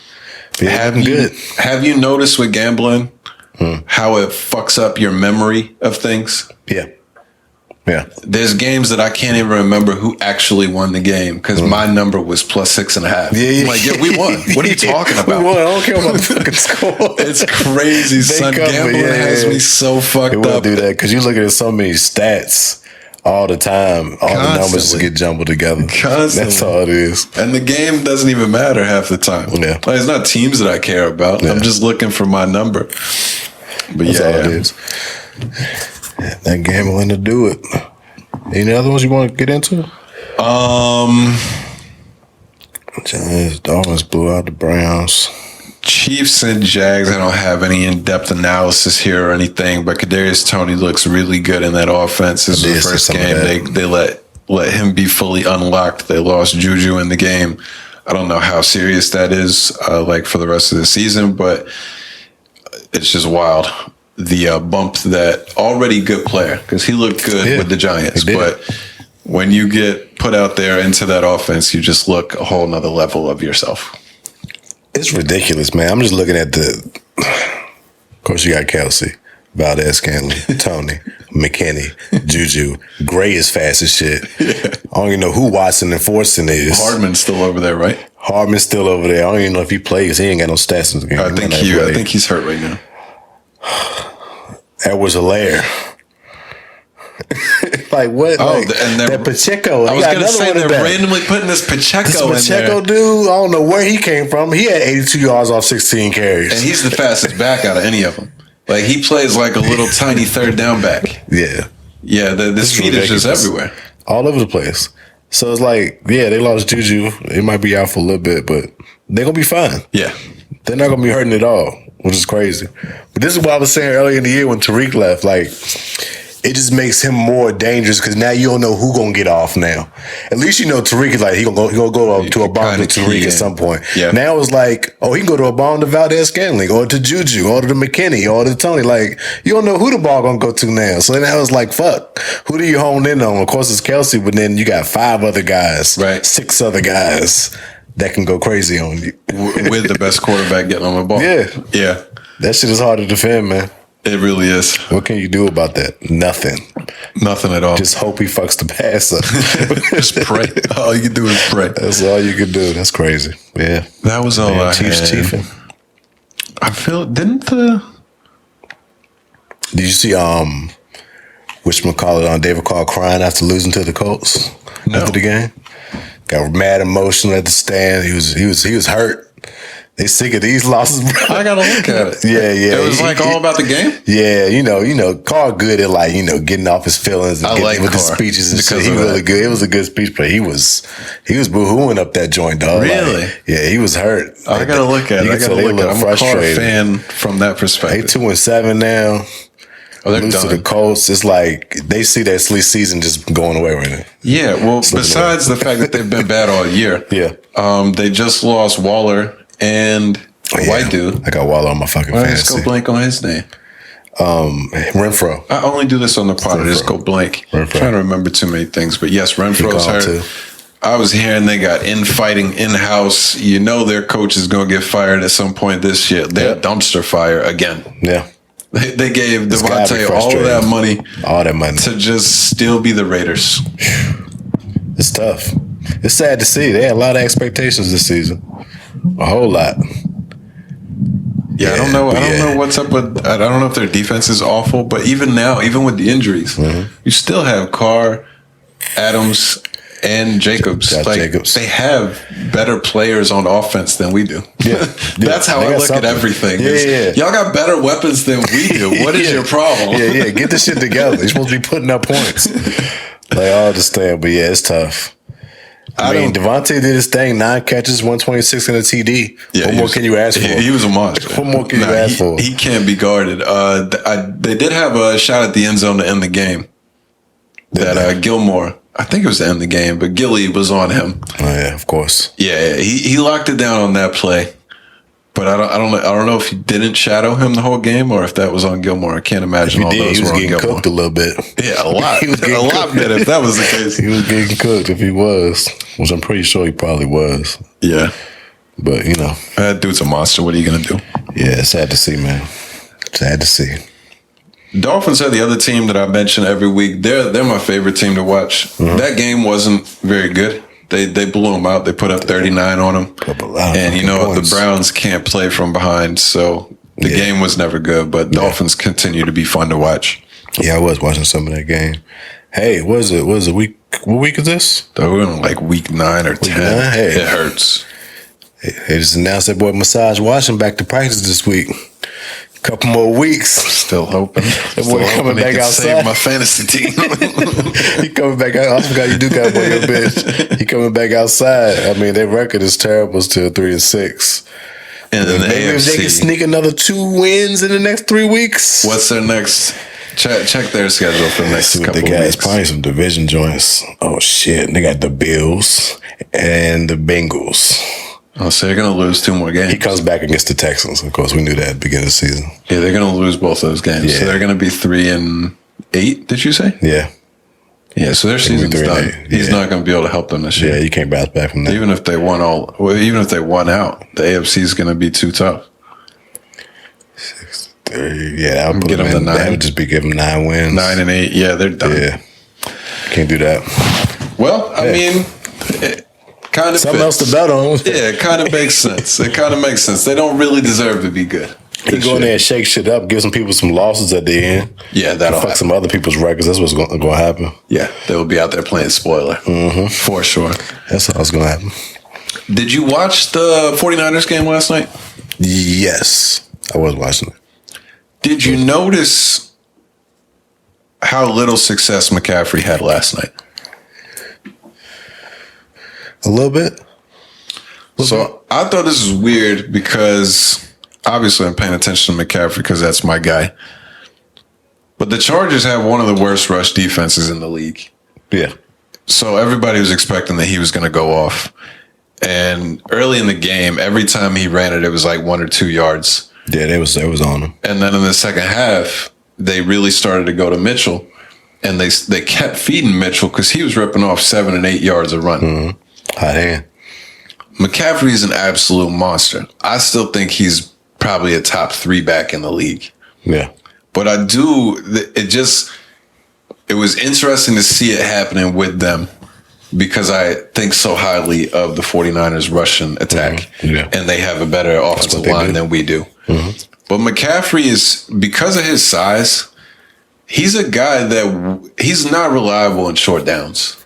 Have you noticed with gambling how it fucks up your memory of things? Yeah. Yeah. There's games that I can't even remember who actually won the game because my number was +6.5. Yeah. I'm like, we won. What are you talking about? We won. I don't care about the fucking score. It's crazy, son. Gambling has me so fucked up. It will do that because you look at so many stats all the time. All the numbers get jumbled together. Constantly. That's all it is. And the game doesn't even matter half the time. Yeah. Like, it's not teams that I care about. Yeah. I'm just looking for my number. But that's all it is. That gambling to do it. Any other ones you want to get into? Giants, Dolphins blew out the Browns. Chiefs and Jags, I don't have any in-depth analysis here or anything, but Kadarius Toney looks really good in that offense. This is the first game they let him be fully unlocked. They lost Juju in the game. I don't know how serious that is for the rest of the season, but it's just wild. The bump that already good player because he looked good with the Giants, but when you get put out there into that offense, you just look a whole nother level of yourself. It's ridiculous, man. I'm just looking at of course, you got Kelsey, Valdez Scantling, Toney, McKinney, Juju. Gray is fast as shit. Yeah. I don't even know who Watson and Fortson is. Hardman's still over there, right? Hardman's still over there. I don't even know if he plays. He ain't got no stats in the game. I think he's hurt right now. That was Hilaire. Like what? And that Pacheco. I was going to say they're randomly putting this Pacheco in there. Pacheco dude, I don't know where he came from. He had 82 yards off 16 carries. And he's the fastest back out of any of them. Like he plays like a little tiny third down back. Yeah. Yeah, the speed is just everywhere. all over the place. So it's like, yeah, they lost Juju. It might be out for a little bit, but they're going to be fine. Yeah. They're not going to be hurting at all, which is crazy. But this is what I was saying earlier in the year when Tariq left. Like, it just makes him more dangerous because now you don't know who going to get off now. At least you know Tariq is like, he gonna go to a bomb to Tariq at some point. Yeah. Now it's like, oh, he can go to a bomb to Valdez-Scantling or to Juju or to McKinney or to Tony. Like, you don't know who the ball going to go to now. So now it's like, fuck, who do you hone in on? Of course, it's Kelsey, but then you got 5 other guys, right? 6 other guys that can go crazy on you. With the best quarterback getting on the ball. Yeah. Yeah. That shit is hard to defend, man. It really is. What can you do about that? Nothing. Nothing at all. Just hope he fucks the passer. Just pray. All you can do is pray. That's all you can do. That's crazy. Yeah. That was all I had. I feel, did you see whatchamacallit on David Carr crying after losing to the Colts after the game? Got mad emotional at the stand. He was hurt. They sick of these losses, bro. I gotta look at it. Yeah. It was all about the game. Yeah, you know, Carr good at like, getting off his feelings and getting with the speeches and shit. He really good. It was a good speech, but he was boo-hooing up that joint, dog. Really? Like, yeah, he was hurt. I gotta look at it. I gotta look at it. I'm a Carr fan from that perspective. They 2-7 now. Oh, they're lose done. to the Colts. It's like they see that season just going away right now. Yeah, well, besides the fact that they've been bad all year, they just lost Waller and a white dude. I got Waller on my fucking fantasy. Let's go blank on his name. Renfro. I only do this on the pod. I just go blank. I'm trying to remember too many things, but yes, Renfro's hurt. Too. I was hearing they got infighting in-house. You know their coach is going to get fired at some point this year. They're dumpster fire again. Yeah. They gave Devontae all of that money. All that money. To just still be the Raiders. It's tough. It's sad to see. They had a lot of expectations this season. A whole lot. Yeah, I don't know. I don't know what's up with. I don't know if their defense is awful, but even now, even with the injuries, you still have Carr, Adams, and Jacobs. Jacobs. They have better players on offense than we do. Yeah, That's how I look at everything. Yeah. Y'all got better weapons than we do. What is your problem? Yeah. Get this shit together. You're supposed to be putting up points. Like, I understand, but yeah, it's tough. I mean, Devontae did his thing, 9 catches, 126 and a TD. Yeah, what more can you ask for? He was a monster. What more can you ask for? He can't be guarded. They did have a shot at the end zone to end the game. Gilmore, I think it was to end the game, but Gilly was on him. Oh yeah, of course. Yeah, he locked it down on that play. But I don't know if he didn't shadow him the whole game or if that was on Gilmore. I can't imagine all those were on Gilmore. He was getting cooked a little bit. Yeah, a lot. He was getting a lot better if that was the case. He was getting cooked if he was, which I'm pretty sure he probably was. Yeah. But, that dude's a monster. What are you going to do? Yeah, it's sad to see, man. Sad to see. Dolphins are the other team that I mention every week. They're my favorite team to watch. Mm-hmm. That game wasn't very good. They blew them out. They put up 39 on them. And the Browns can't play from behind, so the game was never good. But Dolphins continue to be fun to watch. Yeah, I was watching some of that game. Hey, what is it week? What week is this? We're in like week 9 or 10. 9? Hey. It hurts. They just announced that boy Massage Washington back to practice this week. Couple more weeks. Still hoping. That boy coming back outside. Save my fantasy team. He coming back out. I forgot you do got one your bitch. He coming back outside. I mean, their record is terrible. Still 3-6. And then maybe if they can sneak another 2 wins in the next 3 weeks. What's their next? Check their schedule for the next couple of weeks. It's probably some division joints. Oh shit! They got the Bills and the Bengals. Oh, so they're going to lose 2 more games. He comes back against the Texans. Of course, we knew that at the beginning of the season. Yeah, they're going to lose both those games. Yeah. So they're going to be 3-8, did you say? Yeah. Yeah, so their season's done. He's not going to be able to help them this year. Yeah, you can't bounce back from that. Even if they won out, the AFC is going to be too tough. 6-3. Yeah, that would put them in. That would just be giving 9 wins. 9-8. Yeah, they're done. Yeah. Can't do that. Well, I mean... Kind of something else to bet on. Yeah, it kind of makes sense. It kind of makes sense. They don't really deserve to be good. He go in there and shake shit up, give some people some losses at the end. Yeah, that'll fuck some other people's records. That's what's going to happen. Yeah, they will be out there playing spoiler. For sure. That's what's going to happen. Did you watch the 49ers game last night? Yes, I was watching it. Did you notice how little success McCaffrey had last night? A little bit. So I thought this was weird because obviously I'm paying attention to McCaffrey because that's my guy. But the Chargers have one of the worst rush defenses in the league. Yeah. So everybody was expecting that he was going to go off. And early in the game, every time he ran it, it was like 1 or 2 yards. Yeah, they was on him. And then in the second half, they really started to go to Mitchell. And they kept feeding Mitchell because he was ripping off 7 and 8 yards a run. Mm-hmm. Hot hand. McCaffrey is an absolute monster. I still think he's probably a top 3 back in the league. Yeah. But it was interesting to see it happening with them because I think so highly of the 49ers rushing attack. Mm-hmm. Yeah. And they have a better offensive line than we do. Mm-hmm. But McCaffrey is, because of his size, he's a guy that he's not reliable in short downs.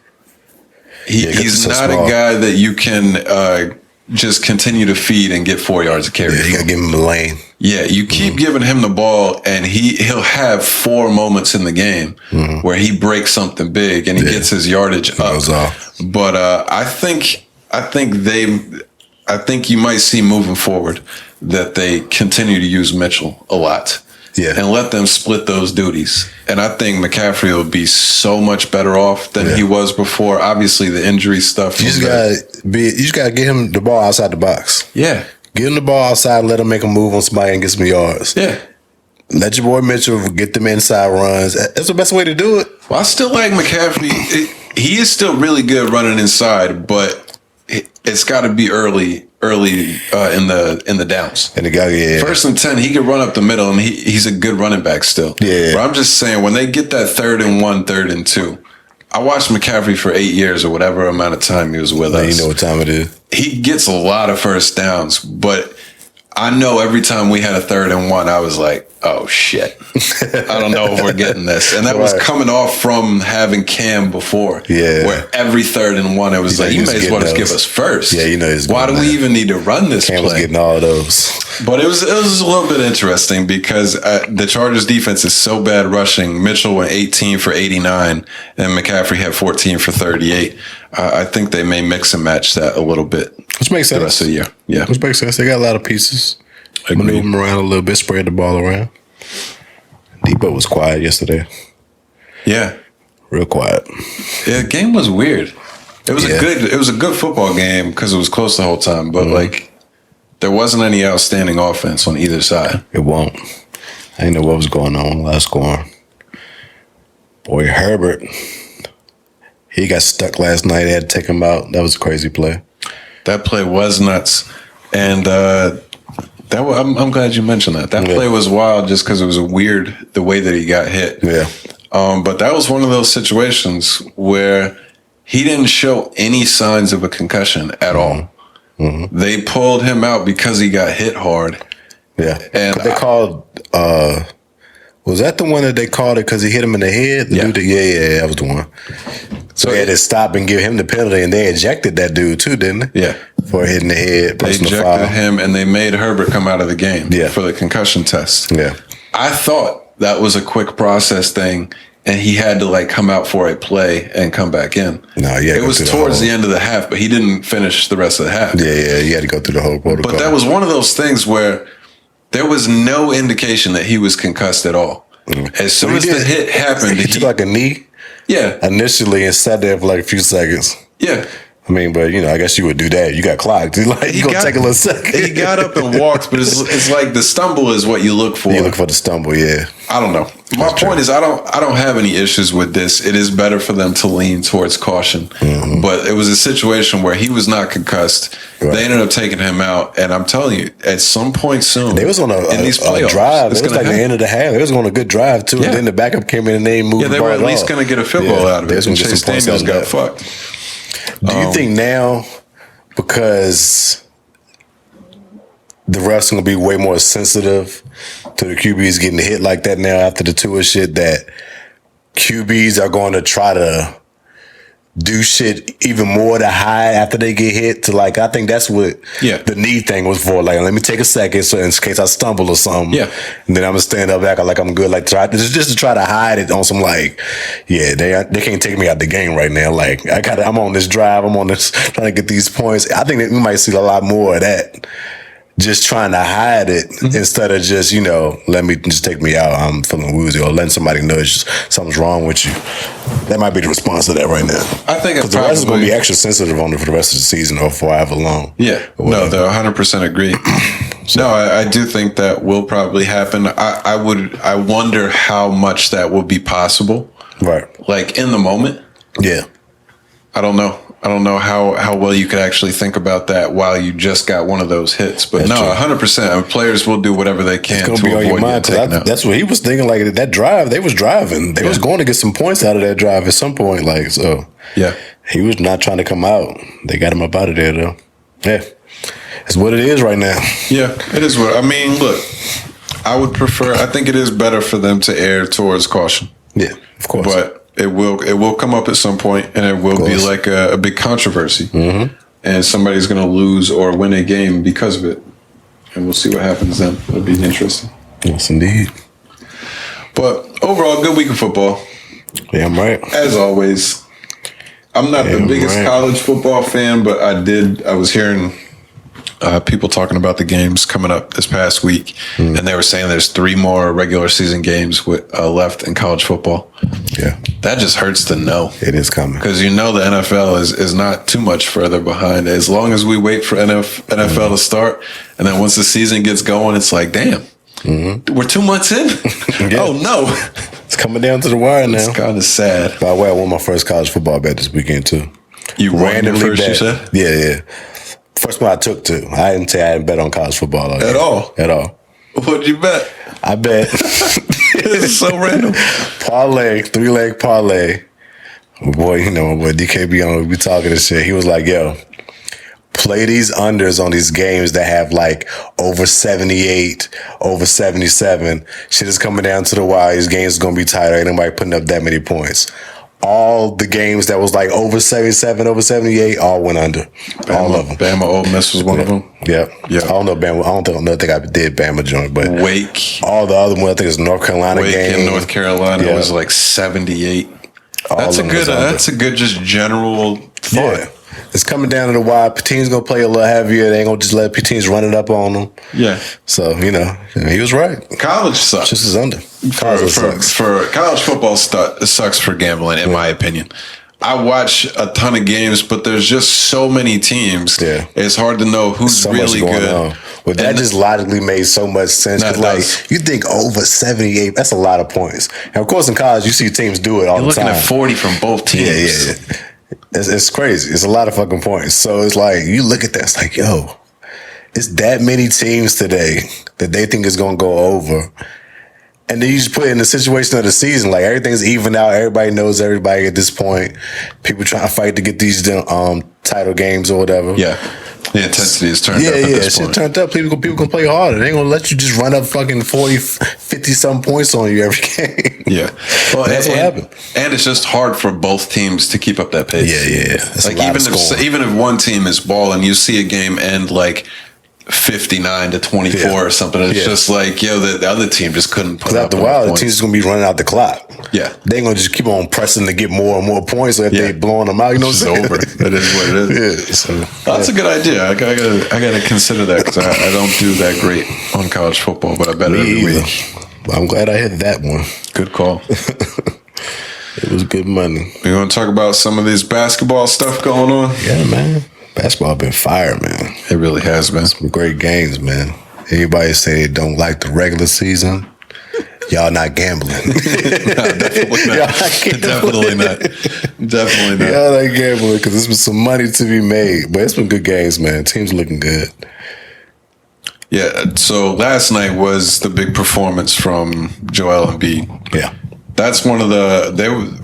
He's not a guy that you can just continue to feed and get 4 yards of carry. Yeah, you got to give him a lane. Yeah, you keep giving him the ball, and he'll have 4 moments in the game where he breaks something big and he gets his yardage up. But I think you might see moving forward that they continue to use Mitchell a lot. Yeah. And let them split those duties. And I think McCaffrey will be so much better off than he was before. Obviously, the injury stuff. You just gotta get him the ball outside the box. Yeah. Get him the ball outside, let him make a move on somebody and get some yards. Yeah. Let your boy Mitchell get them inside runs. That's the best way to do it. Well, I still like McCaffrey. He is still really good running inside, but it's got to be early in the downs. And the guy, 1st and 10, he can run up the middle, and he's a good running back still. Yeah. But I'm just saying, when they get that 3rd and 1, 3rd and 2, I watched McCaffrey for 8 years or whatever amount of time he was with us. You know what time it is. He gets a lot of first downs, but I know every time we had a 3rd and 1, I was like, oh shit. I don't know if we're getting this. And that was coming off from having Cam before. Yeah. Where every 3rd and 1, it was like, you may as well just give us first. Yeah, why do we even need to run this Cam play? was getting all of those. But it was a little bit interesting because the Chargers defense is so bad rushing. Mitchell went 18 for 89 and McCaffrey had 14 for 38. I think they may mix and match that a little bit. Which makes sense. The rest of the year. Yeah. Which makes sense. They got a lot of pieces. Maneuver them around a little bit, spread the ball around. Debo was quiet yesterday. Yeah. Real quiet. Yeah, the game was weird. It was a good football game because it was close the whole time, but like there wasn't any outstanding offense on either side. It won't. I didn't know what was going on last score. Boy, Herbert, he got stuck last night. They had to take him out. That was a crazy play. That play was nuts. And I'm glad you mentioned that. That play was wild just because it was weird the way that he got hit. Yeah. But that was one of those situations where he didn't show any signs of a concussion at all. Mm-hmm. They pulled him out because he got hit hard. Yeah. And they called, was that the one that they called it because he hit him in the head? Yeah, that was the one. So they had to stop and give him the penalty, and they ejected that dude too, didn't they? Yeah. For hitting the head. They ejected him, and they made Herbert come out of the game for the concussion test. Yeah. I thought that was a quick process thing, and he had to come out for a play and come back in. No, it was towards the end of the half, but he didn't finish the rest of the half. Yeah, he had to go through the whole protocol. But that was one of those things where there was no indication that he was concussed at all. As soon as the hit happened, he took a knee. Yeah. Initially, and sat there for a few seconds. Yeah. I mean, but I guess you would do that. You got clocked. You gonna take a little second. He got up and walked, but it's like the stumble is what you look for. You look for the stumble, yeah. I don't know. My point is, I don't have any issues with this. It is better for them to lean towards caution. Mm-hmm. But it was a situation where he was not concussed. Right. They ended up taking him out, and I'm telling you, at some point soon, they was on a drive. It was like the end of the half. It was on a good drive too, and then the backup came in and they moved. Yeah, they were at least going to get a field goal out of it. And Chase Daniels got fucked. Do you think now, because the refs are going to be way more sensitive to the QBs getting hit like that now after the Tua shit, that QBs are going to try to do shit even more to hide after they get hit. To like, I think that's what the knee thing was for. Like, let me take a second, so in case I stumble or something. Yeah, and then I'm gonna stand up, act like I'm good. Like, just to try to hide it on some like, they can't take me out the game right now. Like, I'm on this drive. I'm on this trying to get these points. I think that we might see a lot more of that. Just trying to hide it instead of just, let me just take me out. I'm feeling woozy, or letting somebody know something's wrong with you. That might be the response to that right now. I think because the rest is going to be extra sensitive on it for the rest of the season or for however long. Yeah, no, they 100% agree. So. No, I do think that will probably happen. I wonder how much that will be possible. Right. Like in the moment. Yeah. I don't know. I don't know how well you could actually think about that while you just got one of those hits. But that's 100%. Players will do whatever they can to avoid your mind. That's what he was thinking. Like that drive, they was driving. They was going to get some points out of that drive at some point. Like, so yeah, he was not trying to come out. They got him up out of there though. Yeah, it's what it is right now. Yeah, it is what. I mean, look, I would prefer. I think it is better for them to err towards caution. Yeah, of course. But it will come up at some point, and it will be like a big controversy, and somebody's going to lose or win a game because of it, and we'll see what happens then. It'll be interesting. Yes, indeed. But overall, good week of football. Yeah, I'm right. As always, I'm not the biggest college football fan, but I was hearing people talking about the games coming up this past week, and they were saying there's 3 more regular season games left in college football. Yeah, that just hurts to know. It is coming because the NFL is not too much further behind. As long as we wait for NFL to start, and then once the season gets going, it's like, damn, we're 2 months in. Oh no, it's coming down to the wire now. It's kind of sad. By the way, I won my first college football bet this weekend too. You randomly first, you said? Yeah. First one I took too. I didn't say I hadn't bet on college football at all. At all. What did you bet? I bet. This is so random. Parlay, 3-leg parlay. Boy, my boy DKB on, we talking this shit. He was like, yo, play these unders on these games that have like over 78, over 77. Shit is coming down to the wire. These games is going to be tighter. Ain't nobody putting up that many points. All the games that was like over 77, over 78, all went under. All of them. Bama Ole Miss was one of them. Yeah. I don't know Bama. I don't think I did Bama joint, but Wake. All the other ones, I think it's North Carolina Wake game. Wake in North Carolina was like 78. That's a good just general thought. Yeah. It's coming down to the wire. Teams gonna play a little heavier. They ain't gonna just let teams run it up on them. Yeah. So he was right. College sucks. Just as under. For college football, sucks for gambling, in my opinion. I watch a ton of games, but there's just so many teams. Yeah. It's hard to know who's really good. Well, that just logically made so much sense. Because, you think over 78, that's a lot of points. And, of course, in college, you see teams do it all the time. You're looking at 40 from both teams. Yeah. It's crazy. It's a lot of fucking points. So it's like, you look at that, it's like, yo, it's that many teams today that they think is going to go over. And then you just put it in the situation of the season, like everything's even out. Everybody knows everybody at this point. People trying to fight to get these title games or whatever. Yeah. The intensity is turned up at this point. Shit turned up. People can play harder. They ain't going to let you just run up fucking 40, 50-something points on you every game. Yeah. Well, that's what happened. And it's just hard for both teams to keep up that pace. Yeah. That's like even if one team is balling, you see a game end like 59-24 or something. It's just like, the other team just couldn't put up. After a while, the team's just gonna be running out the clock. Yeah, they ain't gonna just keep on pressing to get more and more points. So if they blowing them out, it's over. It is what it is. That's a good idea. I gotta consider that because I don't do that great on college football, but I bet every week. I'm glad I hit that one. Good call. It was good money. We want to talk about some of this basketball stuff going on? Yeah, man. Basketball been fire, man. It really has been. Some great games, man. Anybody say they don't like the regular season, y'all not gambling. No, definitely not. Definitely not. Y'all not gambling because there's been some money to be made. But it's been good games, man. Teams looking good. Yeah, so last night was the big performance from Joel Embiid. Yeah. That's one of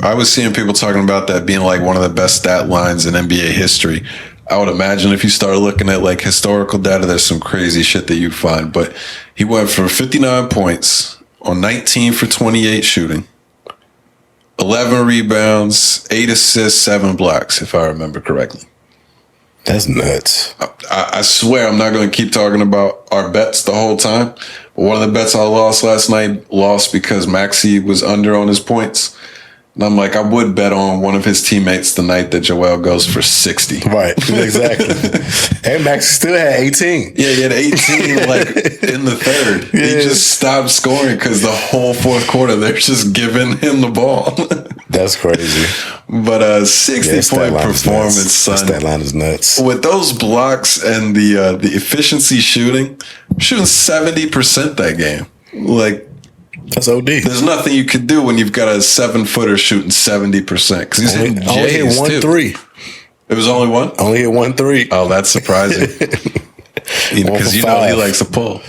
I was seeing people talking about that being like one of the best stat lines in NBA history. I would imagine if you start looking at like historical data, there's some crazy shit that you find. But he went for 59 points on 19 for 28 shooting. 11 rebounds, 8 assists, 7 blocks, if I remember correctly. That's nuts. I swear I'm not going to keep talking about our bets the whole time. But one of the bets I lost last night lost because M.A.C was under on his points. And I'm like, I would bet on one of his teammates the night that Joel goes for 60. Right, exactly. And Max still had 18. Yeah, he had 18 like in the third. Yeah. He just stopped scoring because the whole fourth quarter they're just giving him the ball. That's crazy. But 60-point performance, son. That line is nuts. With those blocks and the efficiency shooting 70% that game. Like, that's OD. There's nothing you can do when you've got a 7-footer shooting 70%. Because he's only hit 1 3. It was only one? Only hit 1 3. Oh, that's surprising. Because you know he likes to pull.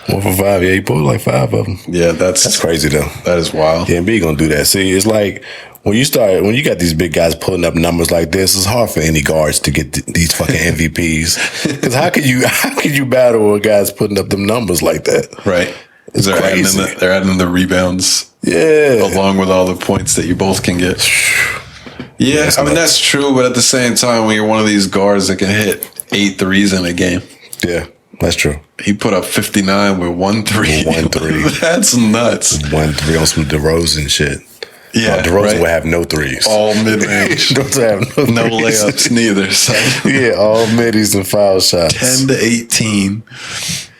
1 for 5. Yeah, he pulled like 5 of them. Yeah, that's crazy though. That is wild. Yeah, Embiid gonna do that. See, it's like when you got these big guys pulling up numbers like this, it's hard for any guards to get these fucking MVPs. Because how could you battle with guys putting up them numbers like that? Right. They're adding the rebounds, along with all the points that you both can get. Yeah, I mean that's true, but at the same time, when you're one of these guards that can hit 8 threes in a game, yeah, that's true. He put up 59 with 1 3. 1 3. That's nuts. 1 3 on some DeRozan shit. Yeah, DeRozan would have no threes. All mid-range. DeRozan have no layups neither. So. Yeah, all middies and foul shots. 10 to 18.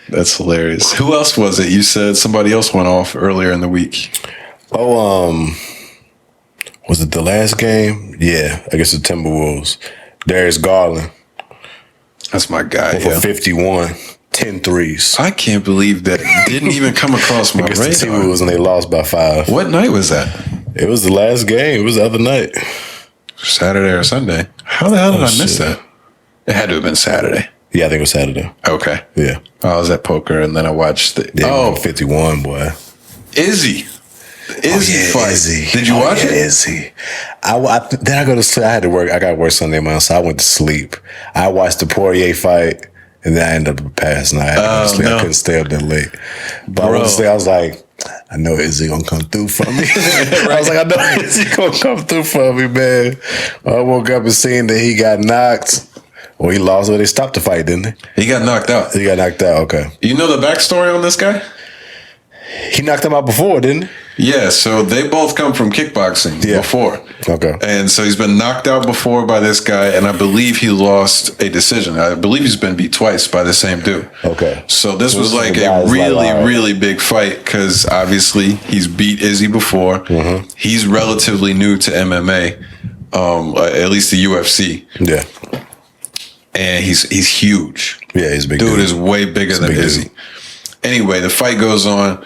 That's hilarious. Who else was it? You said somebody else went off earlier in the week. Oh, was it the last game? Yeah, I guess the Timberwolves. Darius Garland. That's my guy. For 51, 10 threes. I can't believe that didn't even come across my radar. The Timberwolves and they lost by 5. What night was that? It was the last game. It was the other night. Saturday or Sunday. How the hell did I miss that? It had to have been Saturday. Yeah, I think it was Saturday. Okay. Yeah. I was at poker and then I watched the 51, boy. Izzy fight. Izzy. Did you watch it? Izzy. Then I go to sleep. I had to work. I got to work Sunday morning, so I went to sleep. I watched the Poirier fight, and then I ended up passing. I had to go to sleep. I couldn't stay up that late. But I went to sleep. I was like, I know Izzy gonna come through for me. I was like, I know Izzy gonna come through for me, man. I woke up and seen that he got knocked. Well, he lost, but they stopped the fight, didn't they? He got knocked out. He got knocked out, okay. You know the backstory on this guy? He knocked him out before, didn't he? Yeah, so they both come from kickboxing before. Okay. And so he's been knocked out before by this guy, and I believe he lost a decision. I believe he's been beat twice by the same dude. Okay. So this was like a really big fight because obviously he's beat Izzy before. Mm-hmm. He's relatively new to MMA, at least the UFC. Yeah. And he's huge. Yeah, he's a big dude. Is way bigger than Izzy. Anyway, the fight goes on.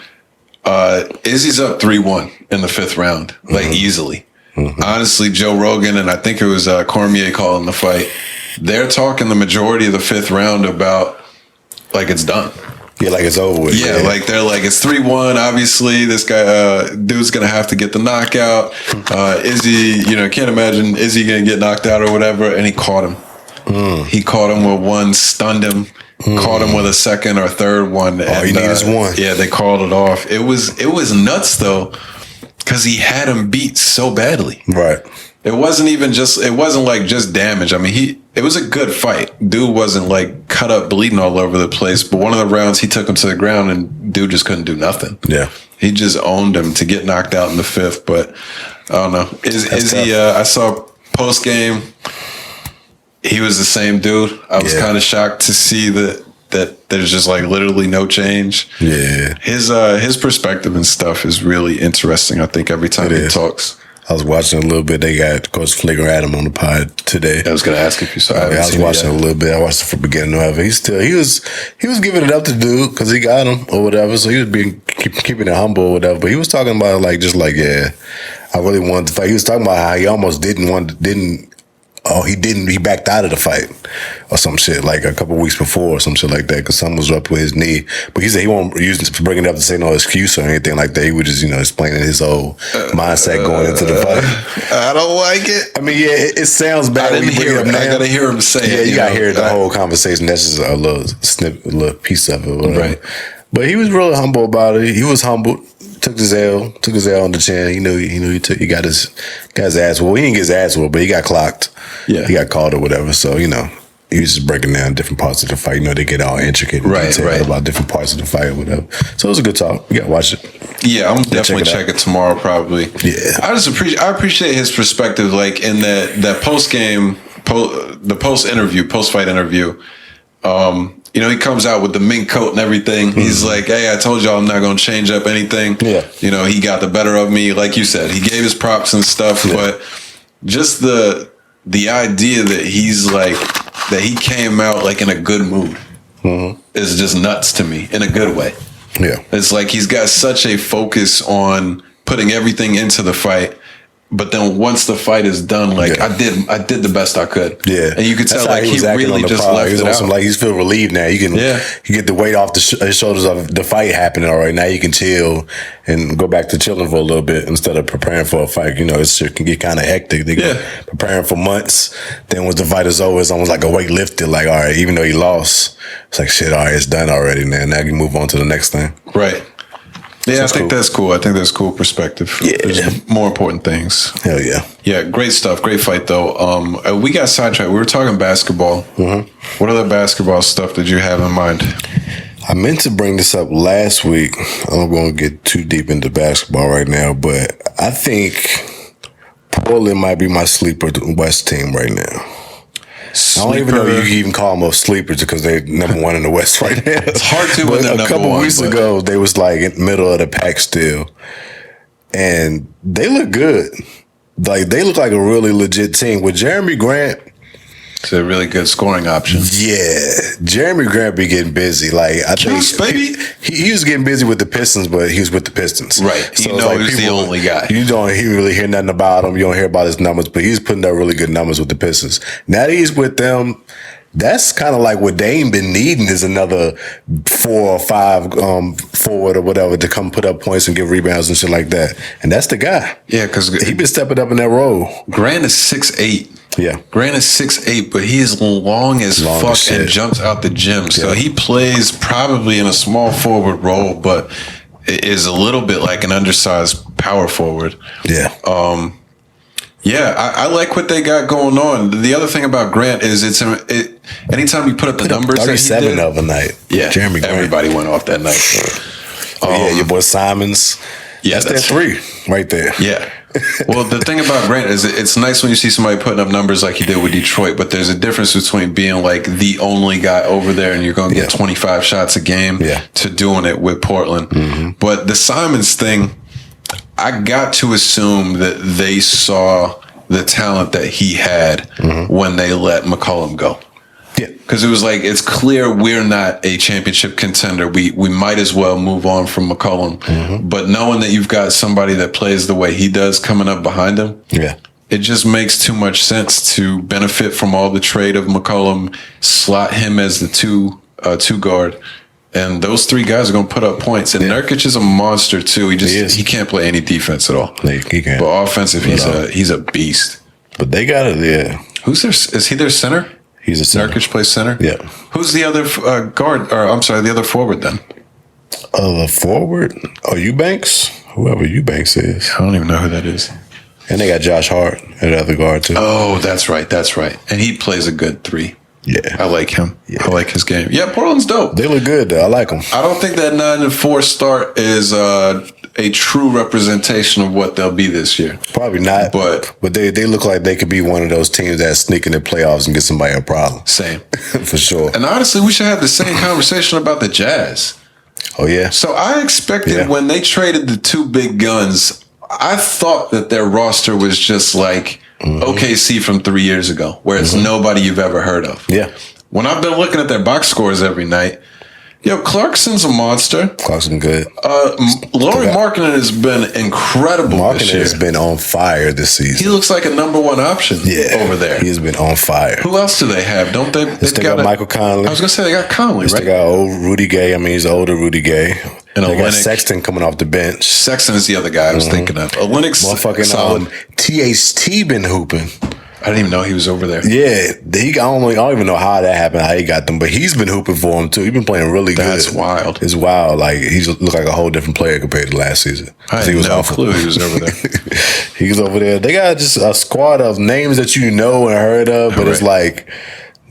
Izzy's up 3-1 in the 5th round, like easily. Mm-hmm. Honestly, Joe Rogan and I think it was Cormier calling the fight. They're talking the majority of the 5th round about like it's done. Yeah, like it's over with. Yeah, like they're like it's 3-1. Obviously, this guy dude's gonna have to get the knockout. Izzy, can't imagine Izzy gonna get knocked out or whatever, and he caught him. He caught him with one, stunned him, caught him with a second or third one. All you need is one. Yeah, they called it off. It was nuts though, because he had him beat so badly. Right. It wasn't like just damage. I mean, it was a good fight. Dude wasn't like cut up, bleeding all over the place. But one of the rounds, he took him to the ground, and dude just couldn't do nothing. Yeah, he just owned him to get knocked out in the 5th. But I don't know. Izzy, I saw post game. He was the same dude. I was kind of shocked to see that there's just like literally no change. Yeah. His perspective and stuff is really interesting. I think every time he talks. I was watching a little bit. They got Coach Flicker Adam on the pod today. I was going to ask if you saw it. I was watching a little bit. I watched it from beginning to end. He was giving it up to dude because he got him or whatever. So he was keeping it humble or whatever. But he was talking about I really wanted to fight. He was talking about how he almost he backed out of the fight or some shit like a couple weeks before or some shit like that because something was up with his knee. But he said he won't bring it up to say no excuse or anything like that. He was just, explaining his whole mindset going into the fight. I don't like it. I mean, it sounds bad. I got to hear him say it. Yeah, you got to hear the whole conversation. That's just a little piece of it. Whatever. Right. But he was really humble about it. He was humbled. took his L on the chin. He got his ass whooped. He didn't get his ass whooped, but he got clocked. Yeah. He got called or whatever. So, he was just breaking down different parts of the fight. They get all intricate and detailed about different parts of the fight or whatever. So it was a good talk. You gotta watch it. Yeah, I'm definitely check it tomorrow probably. Yeah. I appreciate his perspective, like in that post game, the post fight interview. He comes out with the mink coat and everything. He's like, hey, I told y'all I'm not going to change up anything. Yeah. He got the better of me. Like you said, he gave his props and stuff, but just the idea that that he came out like in a good mood is just nuts to me in a good way. Yeah. It's like he's got such a focus on putting everything into the fight. But then once the fight is done, I did the best I could. Yeah, and you could tell he really just left it out. He's feel relieved now. You get the weight off his shoulders of the fight happening. All right, now you can chill and go back to chilling for a little bit instead of preparing for a fight. It can get kind of hectic. They preparing for months. Then once the fight is over, it's almost like a weight lifted. Like, all right, even though he lost, it's like shit. All right, it's done already. Man, now you can move on to the next thing. Right. Yeah, I think that's cool. I think that's cool perspective. Yeah. There's more important things. Hell yeah. Yeah, great stuff. Great fight, though. We got sidetracked. We were talking basketball. Mm-hmm. What other basketball stuff did you have in mind? I meant to bring this up last week. I don't want to get too deep into basketball right now, but I think Portland might be my sleeper West team right now. I don't even know if you can even call them a sleeper because they're number one in the West right now. It's hard to when they're number one. A couple weeks ago, they was like in the middle of the pack still. And they look good. Like, they look like a really legit team. With Jeremy Grant, it's a really good scoring option. Yeah. Jeremy Grant be getting busy. Like, I think he was getting busy with the Pistons, but he was with the Pistons. Right. So he's the only guy. You don't really hear nothing about him. You don't hear about his numbers, but he's putting up really good numbers with the Pistons. Now that he's with them, that's kind of like what Dame been needing is another 4 or 5 forward or whatever to come put up points and give rebounds and shit like that. And that's the guy. Yeah, because he been stepping up in that role. Grant is 6'8". Yeah. Grant is 6'8", but he is long as fuck and jumps out the gym. So he plays probably in a small forward role, but is a little bit like an undersized power forward. Yeah. I like what they got going on. The other thing about Grant is anytime you put up the numbers 37 that he did, of a night. Yeah. Jeremy Grant. Everybody went off that night. Your boy Simons. Yeah, that's their 3 right there. Yeah. Well, the thing about Grant is it's nice when you see somebody putting up numbers like he did with Detroit, but there's a difference between being like the only guy over there and you're going to get 25 shots a game to doing it with Portland. Mm-hmm. But the Simons thing, I got to assume that they saw the talent that he had when they let McCollum go. Yeah, because it was like, it's clear we're not a championship contender. We might as well move on from McCollum. Mm-hmm. But knowing that you've got somebody that plays the way he does coming up behind him, it just makes too much sense to benefit from all the trade of McCollum, slot him as the two guard. And those 3 guys are going to put up points. And Nurkic is a monster too. He can't play any defense at all. He can't. But offensive, he's a beast. But they got it there. Who's their? Is he their center? He's a center. Nurkic plays center? Yeah. Who's the other guard? Or I'm sorry, the other forward then? The forward? Oh, Eubanks? Whoever Eubanks is. I don't even know who that is. And they got Josh Hart at the other guard too. Oh, that's right. And he plays a good 3. Yeah. I like him. Yeah. I like his game. Yeah, Portland's dope. They look good though. I like them. I don't think that 9-4 start is a true representation of what they'll be this year. Probably not. But they look like they could be one of those teams that sneak in the playoffs and get somebody a problem. Same. For sure. And honestly, we should have the same conversation about the Jazz. Oh, yeah. So I expected when they traded the 2 big guns, I thought that their roster was just like OKC from 3 years ago, where it's nobody you've ever heard of. Yeah. When I've been looking at their box scores every night, Clarkson's a monster. Clarkson good. Lauri Markkanen has been incredible this year. Markkanen has been on fire this season. He looks like a number 1 option over there. He has been on fire. Who else do they have? Don't they? They got Michael Conley. I was going to say they got Conley, right? They got old Rudy Gay. I mean, he's older Rudy Gay. And they got Sexton coming off the bench. Sexton is the other guy I was thinking of. Olynyk, motherfucking THT been hooping. I didn't even know he was over there. Yeah, I don't even know how that happened, how he got them, but he's been hooping for him too. He's been playing really good. That's wild. It's wild. Like, he looked like a whole different player compared to last season. I had no clue he was over there. He was over there. They got just a squad of names that you know and heard of, but it's like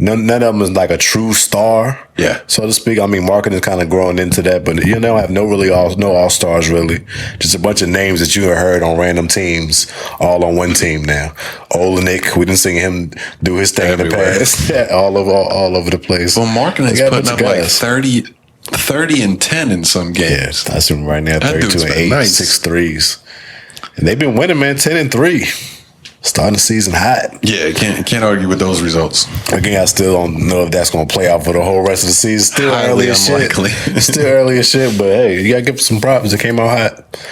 none of them is like a true star, so to speak. I mean, marketing is kind of growing into that, but you don't have no all stars really. Just a bunch of names that you have heard on random teams, all on one team now. Olenek, we didn't see him do his thing everywhere in the past. all over the place. Well, marketing is putting up like 30 and 10 in some games. Yeah, that's him right now. 32 and 8, nice. 6 threes, and they've been winning, man. 10 and 3. Starting the season hot. Yeah, can't argue with those results. Again, I still don't know if that's going to play out for the whole rest of the season. Still early as shit. Still early as shit, but hey, you got to give some props. It came out hot.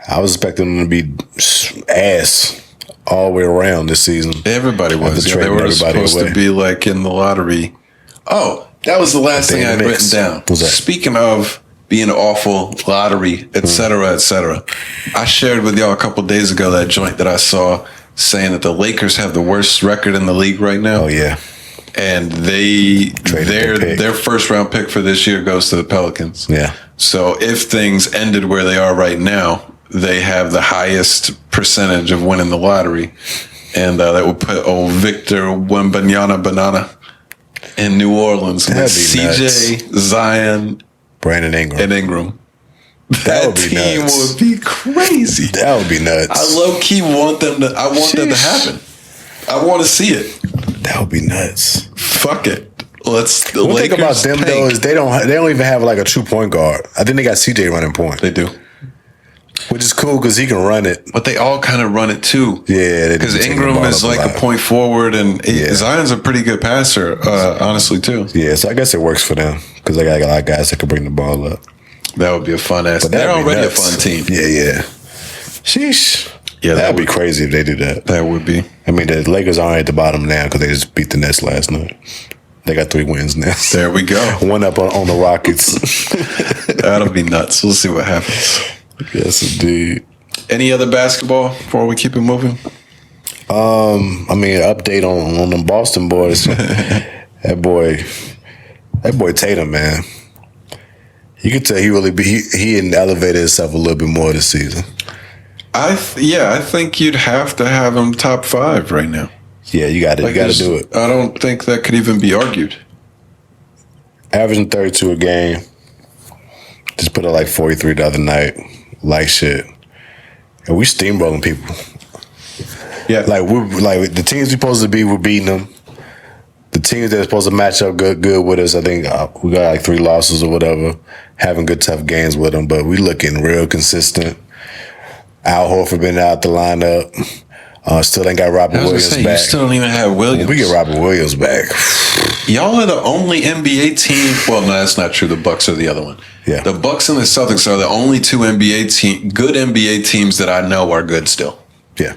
I was expecting them to be ass all the way around this season. Everybody was. They were supposed to be like in the lottery. Oh, that was the last thing I'd written down. Speaking of being awful, lottery, et cetera, et cetera. I shared with y'all a couple days ago that joint that I saw saying that the Lakers have the worst record in the league right now. Oh, yeah. And their first round pick for this year goes to the Pelicans. Yeah. So if things ended where they are right now, they have the highest percentage of winning the lottery. And that would put old Victor Wembanyama in New Orleans with CJ, Zion, Brandon Ingram. And Ingram. That would be team nuts. would be crazy. That would be nuts. I low-key want them to. I want that to happen. I want to see it. That would be nuts. Fuck it. Let's. The thing about them though is they don't even have like a true point guard. I think they got CJ running point. They do, which is cool because he can run it. But they all kind of run it too. Yeah, because Ingram is like a point forward, and Zion's a pretty good passer, honestly too. Yeah, so I guess it works for them because they got a lot of guys that can bring the ball up. That would be a fun ass. They're already nuts. A fun team. Yeah. Sheesh. Yeah, that would be crazy if they did that. That would be. I mean, the Lakers aren't at the bottom now because they just beat the Nets last night. They got 3 wins now. There we go. One up on the Rockets. That'll be nuts. We'll see what happens. Yes, indeed. Any other basketball before we keep it moving? I mean, update on them Boston boys. that boy Tatum, man. You could tell he elevated himself a little bit more this season. I think you'd have to have him top 5 right now. Yeah, you got to do it. I don't think that could even be argued. Averaging 32 a game. Just put up like 43 the other night. Like shit. And we steamrolling people. Yeah. Like the teams we're supposed to be, we're beating them. The teams that are supposed to match up good with us, I think we got like 3 losses or whatever. Having good, tough games with them, but we looking real consistent. Al Horford been out the lineup. Still ain't got Robert Williams back. You still don't even have Williams. When we get Robert Williams back. Y'all are the only NBA team. Well, no, that's not true. The Bucks are the other one. Yeah. The Bucks and the Celtics are the only 2 good NBA teams that I know are good still. Yeah.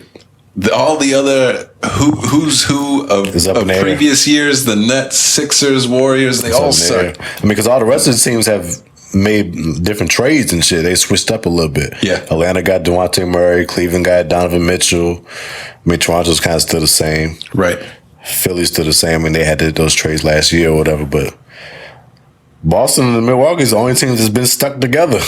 All the other who's who of previous years, the Nets, Sixers, Warriors, they all suck. I mean, because all the rest of the teams have made different trades and shit. They switched up a little bit. Yeah. Atlanta got DeJounte Murray. Cleveland got Donovan Mitchell. I mean, Toronto's kind of still the same. Right. Philly's still the same. I mean, they had those trades last year or whatever, but Boston and Milwaukee's the only teams that's been stuck together.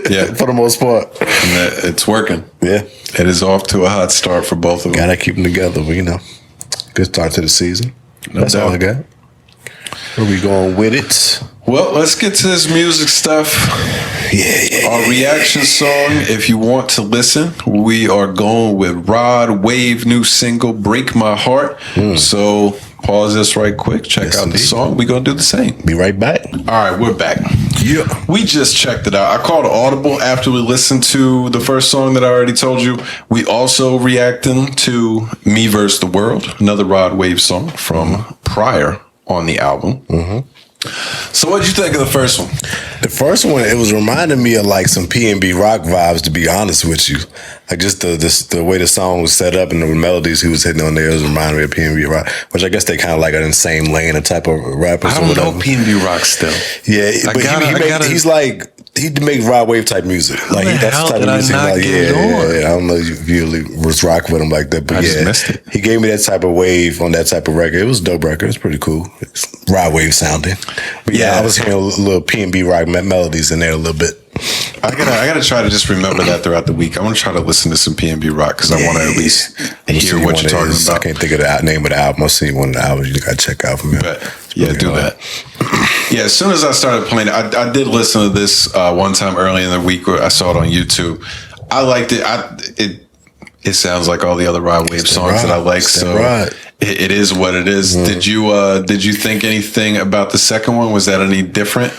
Yeah. For the most part. And it's working. Yeah. It is off to a hot start for both of them. Gotta keep them together, but good start to the season. No That's doubt. all I got. Where we going with it? Well, let's get to this music stuff. Yeah. Our reaction song, if you want to listen, we are going with Rod Wave new single, Break My Heart. So pause this right quick, check out the song. We're going to do the same. Be right back. All right, we're back. Yeah. We just checked it out. I called Audible after we listened to the first song that I already told you. We also reacting to Me vs. the World, another Rod Wave song from prior on the album. Mm-hmm. So what'd you think of the first one? The first one, it was reminding me of like some P&B rock vibes, to be honest with you. Like just the way the song was set up and the melodies he was hitting on there was reminding me of P&B rock, which I guess they kind of like are in the same lane, a type of rappers. I don't know P&B rock still. Yeah, but he's like he make ride wave type music. Like that's the type of music. Like, I don't know if you really was rocking with him like that, but just missed it. He gave me that type of wave on that type of record. It was a dope record. It was pretty cool. It's ride wave sounding. But I was hearing a little P&B rock melodies in there a little bit. I gotta try to just remember that throughout the week. I want to try to listen to some P&B rock because I want to at least hear what you're talking about. I can't think of the name of the album. I'll see one of the albums you gotta check out from him. Do that. Yeah, as soon as I started playing it, I did listen to this one time early in the week where I saw it on YouTube. I liked it. It sounds like all the other Rod Wave songs that I like. So it is what it is. Did you think anything about the second one? Was that any different?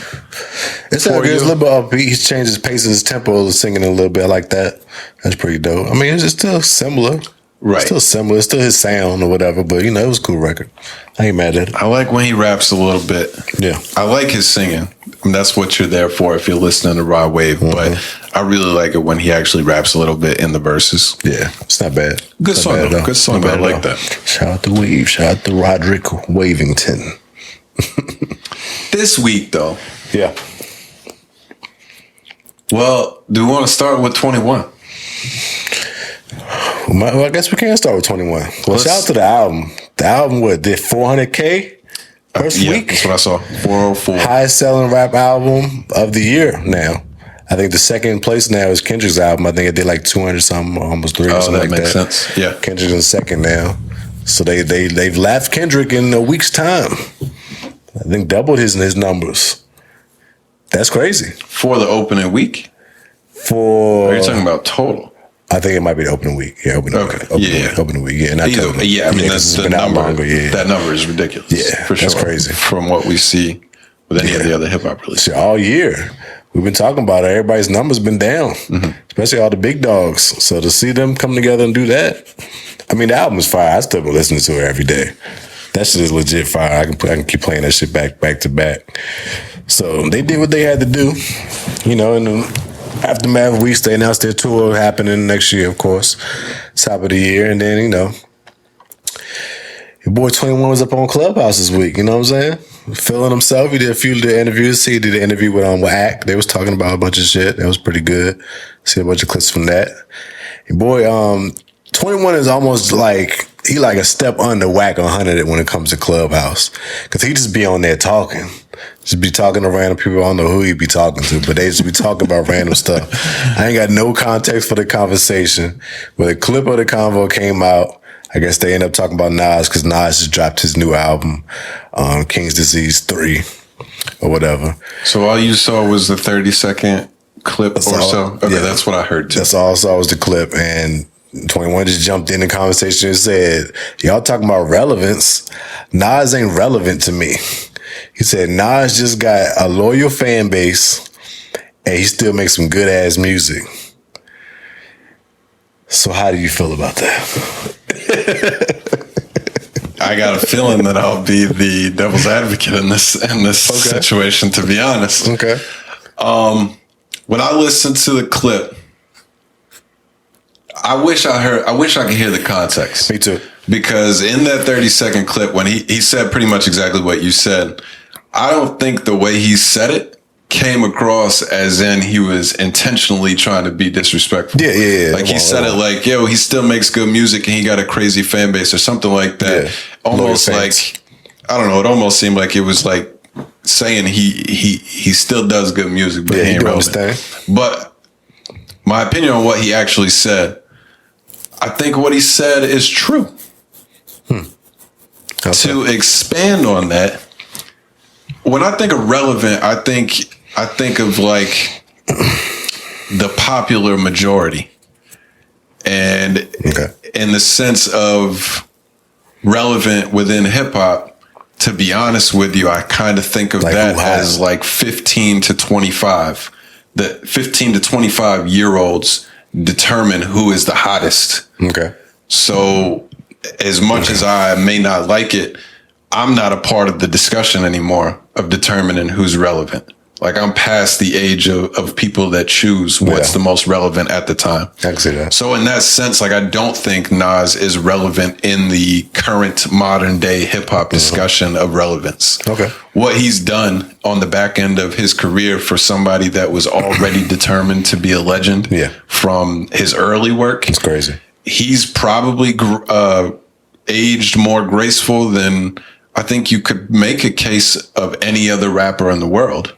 It's a little bit upbeat. He's changed his pace and his tempo, singing a little bit. I like that. That's pretty dope. I mean, it's still similar. Right. It's still similar. It's still his sound or whatever, but it was a cool record. I ain't mad at it. I like when he raps a little bit. Yeah. I like his singing. And that's what you're there for if you're listening to Rod Wave. But I really like it when he actually raps a little bit in the verses. Yeah, it's not bad. Good song, though. Good song, though. I like that. Shout out to Wave. Shout out to Roderick Wavington. This week, though. Yeah. Well, do we want to start with 21? Well, I guess we can start with 21. Well, shout out to the album. The album, did 400K first week? That's what I saw. 404. Highest selling rap album of the year now. I think the second place now is Kendrick's album. I think it did like 200 something, almost 300 something like that. Makes sense. Yeah. Kendrick's in second now. So they've laughed Kendrick in a week's time. I think doubled his numbers. That's crazy. For the opening week? Or are you talking about total? I think it might be the opening week. Yeah, opening week. Opening week. Yeah, not total. Yeah, I mean, that's the number. That number is ridiculous. Yeah, for sure. That's crazy. From what we see with any of the other hip-hop releases. All year, we've been talking about it. Everybody's numbers been down, especially all the big dogs. So to see them come together and do that, I mean, the album is fire. I still been listening to it every day. That shit is legit fire. I can keep playing that shit back to back. So they did what they had to do, in the aftermath of weeks. They announced their tour happening next year, of course, top of the year. And then, your boy 21 was up on Clubhouse this week, you know what I'm saying? Feeling himself. He did a few of the interviews. He did an interview with M.A.C. They was talking about a bunch of shit. That was pretty good. See a bunch of clips from that. And boy, 21 is almost like, he like a step under Whack 100 when it comes to Clubhouse. Because he just be on there talking. Just be talking to random people. I don't know who he be talking to, but they just be talking about random stuff. I ain't got no context for the conversation. But a clip of the convo came out. I guess they ended up talking about Nas because Nas just dropped his new album, King's Disease 3 or whatever. So all you saw was the 30-second clip or so? Okay, yeah, that's what I heard too. That's all I saw was the clip. And 21 just jumped in the conversation and said, y'all talking about relevance. Nas ain't relevant to me. He said, Nas just got a loyal fan base and he still makes some good ass music. So how do you feel about that? I got a feeling that I'll be the devil's advocate in this situation, to be honest. Okay. When I listened to the clip, I wish I could hear the context. Me too. Because in that 30-second clip, when he said pretty much exactly what you said, I don't think the way he said it came across as in he was intentionally trying to be disrespectful. Yeah. Like he said it like, yo, he still makes good music and he got a crazy fan base or something like that. Yeah. Almost like, I don't know, it almost seemed like it was like saying he still does good music, but he ain't relevant. But my opinion on what he actually said, I think what he said is true. Okay. To expand on that, when I think of relevant, I think of like the popular majority. And in the sense of relevant within hip hop, to be honest with you, I kind of think of like that as like 15 to 25. The 15 to 25 year olds determine who is the hottest. Okay. So as much as I may not like it, I'm not a part of the discussion anymore of determining who's relevant. Like I'm past the age of people that choose what's the most relevant at the time. I can see that. So in that sense, like I don't think Nas is relevant in the current modern day hip hop discussion of relevance. Okay. What he's done on the back end of his career for somebody that was already determined to be a legend from his early work. It's crazy. He's probably aged more graceful than I think you could make a case of any other rapper in the world.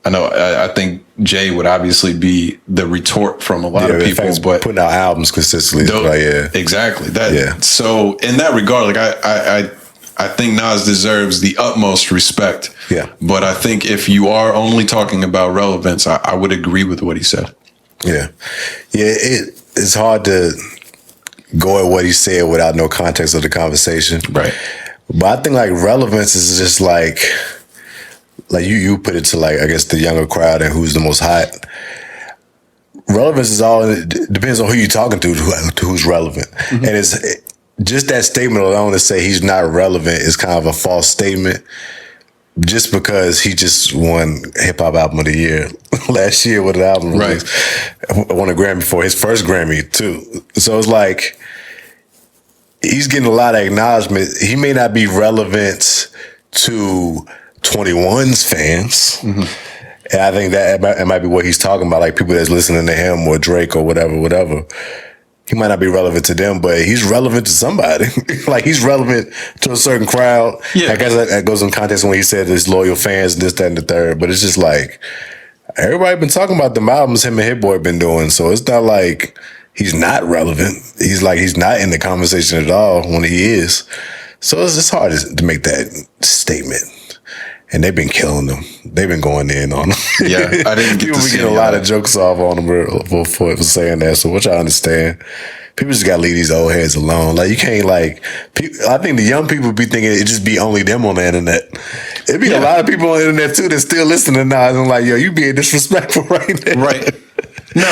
I know. I think Jay would obviously be the retort from a lot of people, but putting out albums consistently, exactly. So in that regard, like I think Nas deserves the utmost respect. Yeah. But I think if you are only talking about relevance, I would agree with what he said. Yeah. It's hard to go at what he said without no context of the conversation. Right. But I think like relevance is just like you put it to like, I guess the younger crowd and who's the most hot. Relevance is all, it depends on who you're talking to who's relevant. And it's just that statement alone to say he's not relevant is kind of a false statement just because he just won Hip Hop Album of the Year last year with an album release. Won a Grammy for his first Grammy too. So it's like, he's getting a lot of acknowledgement. He may not be relevant to 21's fans. And I think that it might be what he's talking about, like people that's listening to him or Drake or whatever. He might not be relevant to them, but he's relevant to somebody. Like he's relevant to a certain crowd. I guess that goes in context when he said his loyal fans, this, that, and the third. But it's just like, everybody been talking about the albums him and Hit Boy been doing. So it's not like he's not relevant. He's not in the conversation at all when he is. So it's hard to make that statement. And they've been killing them. They've been going in on them. Yeah, I didn't get People be getting a lot of jokes off on them for saying that. So which I understand. People just gotta leave these old heads alone. Like you can't I think the young people be thinking it just be only them on the internet. It'd be a lot of people on the internet too that still listen to Nas and like, yo, you being disrespectful right now. Right. No,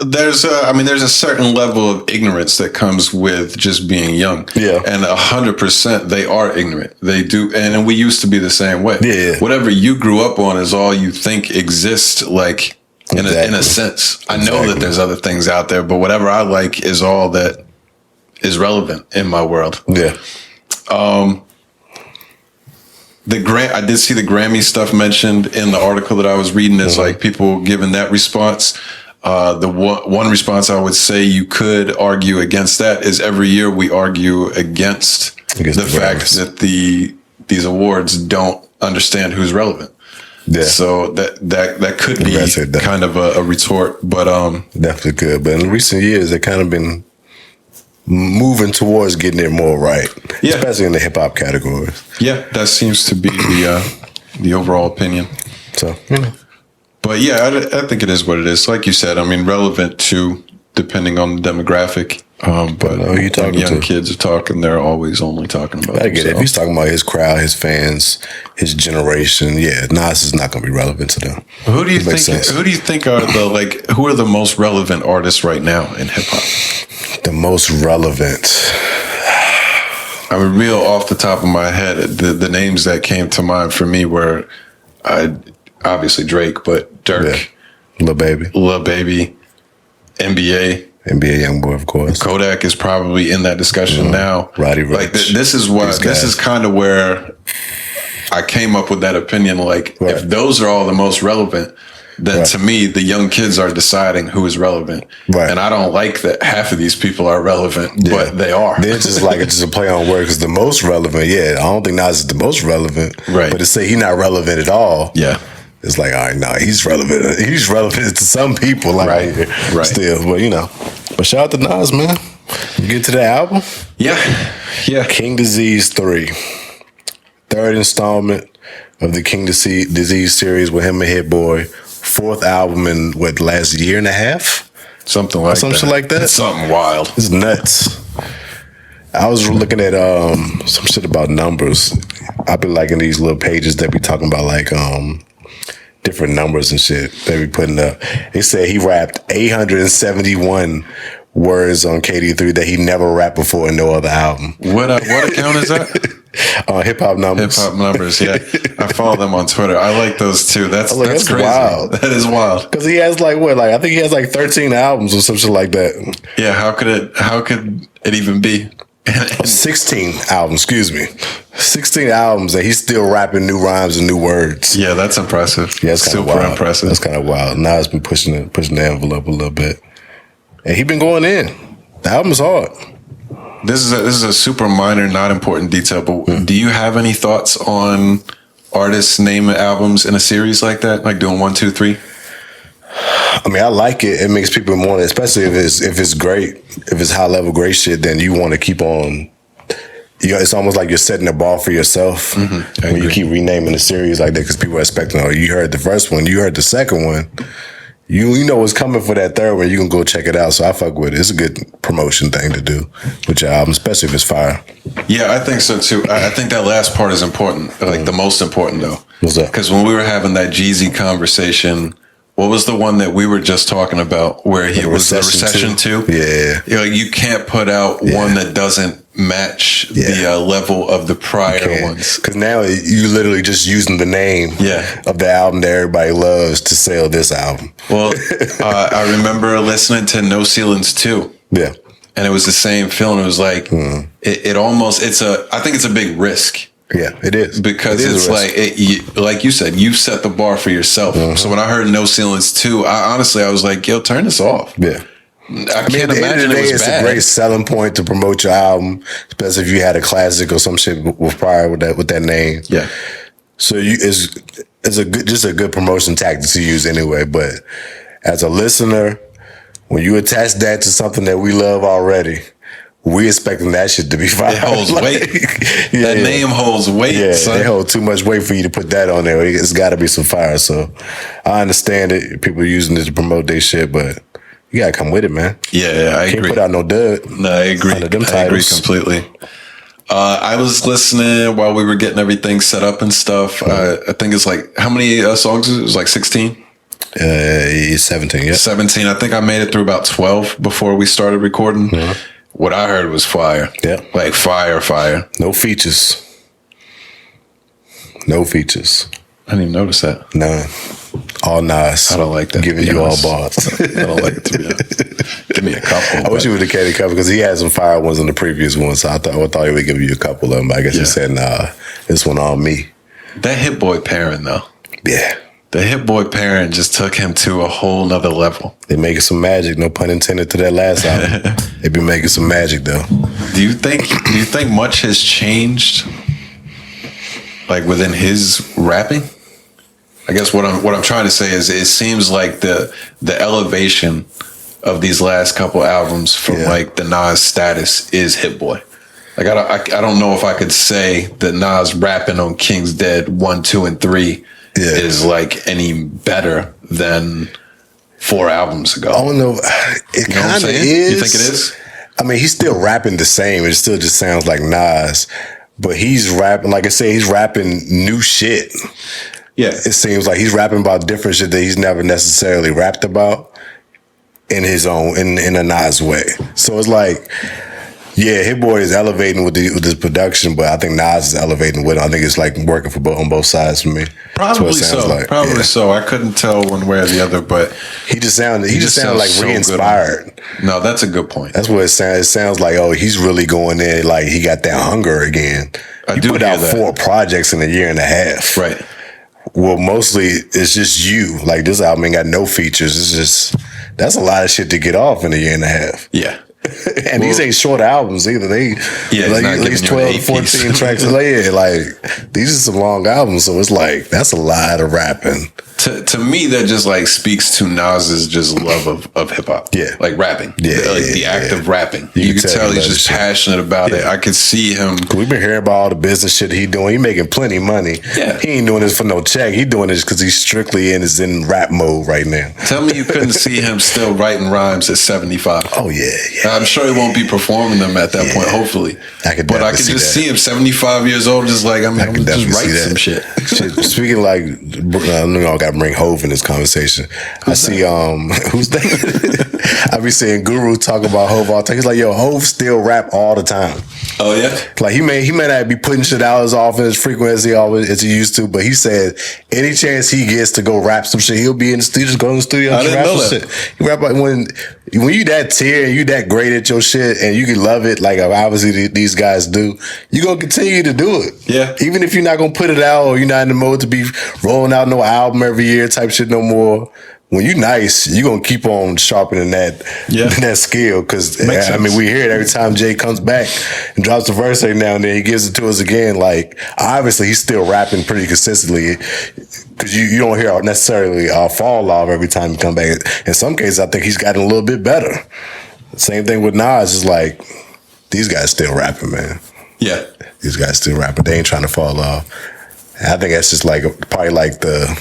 there's a certain level of ignorance that comes with just being young. Yeah. And 100% they are ignorant. They do. And we used to be the same way. Yeah. Whatever you grew up on is all you think exists, like in a sense. I know that there's other things out there, but whatever I like is all that is relevant in my world. Yeah. I did see the Grammy stuff mentioned in the article that I was reading. It's like people giving that response. The one response I would say you could argue against that is every year we argue against the fact that these awards don't understand who's relevant. Yeah. So that could be kind of a retort, but definitely could. But in recent years, they kind of been moving towards getting it more right, especially in the hip hop categories. Yeah, that seems to be the overall opinion. So, but yeah, I think it is what it is. Like you said, I mean, relevant to depending on the demographic. But when young kids are talking, they're always only talking about. I get it. If he's talking about his crowd, his fans, his generation, Nas is not going to be relevant to them. Who do you think are who are the most relevant artists right now in hip hop? The most relevant. I mean, real off the top of my head, the names that came to mind for me were obviously Drake, but Dirk, Lil Baby, NBA Youngboy, of course. Kodak is probably in that discussion now. Roddy Ricch. Like this is kind of where I came up with that opinion. Like if those are all the most relevant, then to me the young kids are deciding who is relevant. Right. And I don't like that half of these people are relevant, but they are. Then it's just a play on words because the most relevant. I don't think Nas is the most relevant. Right. But to say he's not relevant at all. Yeah. It's like, all right, no, he's relevant. He's relevant to some people, right. Still, but shout out to Nas, man. You get to the album? Yeah. King Disease 3. Third installment of the King Disease series with him and Hit Boy. Fourth album in, the last year and a half? Something like that. It's something wild. It's nuts. I was looking at some shit about numbers. I've been liking these little pages that be talking about different numbers and shit they be putting up. They said he rapped 871 words on KD3 that he never rapped before in no other album. What account is that? Hip Hop Numbers. Hip Hop Numbers, yeah. I follow them on Twitter. I like those too. That's crazy. Wild. That is wild. Because he has I think he has 13 albums or something like that. Yeah, how could it even be? 16 albums, excuse me. 16 albums and he's still rapping new rhymes and new words. Yeah, that's impressive. Yeah, that's super wild. Impressive. That's kind of wild. Now it's been pushing the envelope a little bit. And he been going in. The album's hard. This is a super minor, not important detail, but do you have any thoughts on artists naming albums in a series like that? Like doing 1, 2, 3? I mean, I like it. It makes people more, especially if it's great, if it's high level great shit, then you want to keep on. It's almost like you're setting the bar for yourself when you keep renaming the series like that because people are expecting, oh, you heard the first one, you heard the second one. You know what's coming for that third one. You can go check it out. So I fuck with it. It's a good promotion thing to do with your album, especially if it's fire. Yeah, I think so too. I think that last part is important, like the most important though. What's that? Because when we were having that Jeezy conversation, what was the one that we were just talking about where he was the Recession 2? Yeah. You can't put out one that doesn't match the level of the prior ones. Because now you literally just using the name of the album that everybody loves to sell this album. Well, I remember listening to No Ceilings 2. Yeah. And it was the same feeling. It was like, it almost, I think it's a big risk. Yeah, it is. Because it's like you said, you've set the bar for yourself. So when I heard No Ceilings 2, I was like, yo, turn this off. Yeah. I can't imagine it was it's bad. a great selling point to promote your album, especially if you had a classic or some shit with prior with that name. Yeah. So it's a good promotion tactic to use anyway. But as a listener, when you attach that to something that we love already, we expecting that shit to be fire. It holds weight. That name holds weight. Yeah, son. They hold too much weight for you to put that on there. It's got to be some fire. So I understand it. People using it to promote their shit, but you gotta come with it, man. Yeah, I agree. Can't put out no dud. No, I agree. Under them I agree titles. completely. I was listening while we were getting everything set up and stuff. I think it's like, how many songs is it? It was like 16? 17, yeah. 17. I think I made it through about 12 before we started recording. What I heard was fire. Yeah. Like fire. No features. No features. I didn't even notice that. None. All nice. I don't like that. Giving you all bars. I don't like it, to be honest. Give me a couple. I wish you would have carried a couple because he had some fire ones in the previous one. So I thought he would give you a couple of them. But I guess he said, nah, this one on me. That Hit Boy pairing, though. Yeah. The Hit Boy pairing just took him to a whole nother level. They making some magic, no pun intended to that last album. They be making some magic though. Do you think much has changed, like within his rapping? I guess what I'm trying to say is it seems like the elevation of these last couple albums from like the Nas status is Hit Boy. Like I don't know if I could say that Nas rapping on King's Dead 1, 2, and 3 is like any better than 4 albums ago. I don't know. It kind of is. You think it is? I mean, he's still rapping the same. It still just sounds like Nas, but he's rapping. Like I say, he's rapping new shit. Yeah, it seems like he's rapping about different shit that he's never necessarily rapped about in his own in a Nas way. So it's like, yeah, Hit Boy is elevating with this production, but I think Nas is elevating with it. I think it's like working on both sides for me. Probably so. Like. Probably so. I couldn't tell one way or the other, but he just sounded like so re-inspired. No, that's a good point. That's what it sounds. It sounds like, oh, he's really going in. Like he got that hunger again. He put out 4 projects in a year and a half. Right. Well, mostly it's just you. Like this album ain't got no features. It's just that's a lot of shit to get off in a year and a half. Yeah. And these ain't short albums either. They like at least 12, 14 tracks later. Like these are some long albums, so it's like that's a lot of rapping. To me, that just like speaks to Nas's just love of hip hop. Yeah, like rapping. Yeah, like the act of rapping. You can tell he's just passionate about it. I could see him. We've been hearing about all the business shit he doing. He making plenty of money. Yeah, he ain't doing this for no check. He doing this because he's strictly in rap mode right now. Tell me you couldn't see him still writing rhymes at 75. Oh yeah. I'm sure he won't be performing them at that point. Hopefully, I could just see him 75 years old, just like I'm just writing some shit. Speaking like, gotta bring Hove in this conversation. Who's that? I be seeing Guru talk about Hove all the time. He's like, yo, Hove still rap all the time. Oh yeah? Like he may not be putting shit out as often as frequent as he used to, but he said any chance he gets to go rap some shit, he'll be in the studio, just go in the studio and rap some shit. He rap like when you that tier and you that great at your shit and you can love it, like obviously these guys do, you gonna continue to do it. Yeah. Even if you're not gonna put it out or you're not in the mode to be rolling out no album every year type shit no more. When you nice, you gonna keep on sharpening that skill. Because I mean, we hear it every time Jay comes back and drops the verse every now and then. He gives it to us again. Like obviously, he's still rapping pretty consistently. Because you don't hear necessarily fall off every time he come back. In some cases, I think he's gotten a little bit better. Same thing with Nas. Is like these guys still rapping, man. Yeah, these guys still rapping. They ain't trying to fall off. And I think that's just like probably like the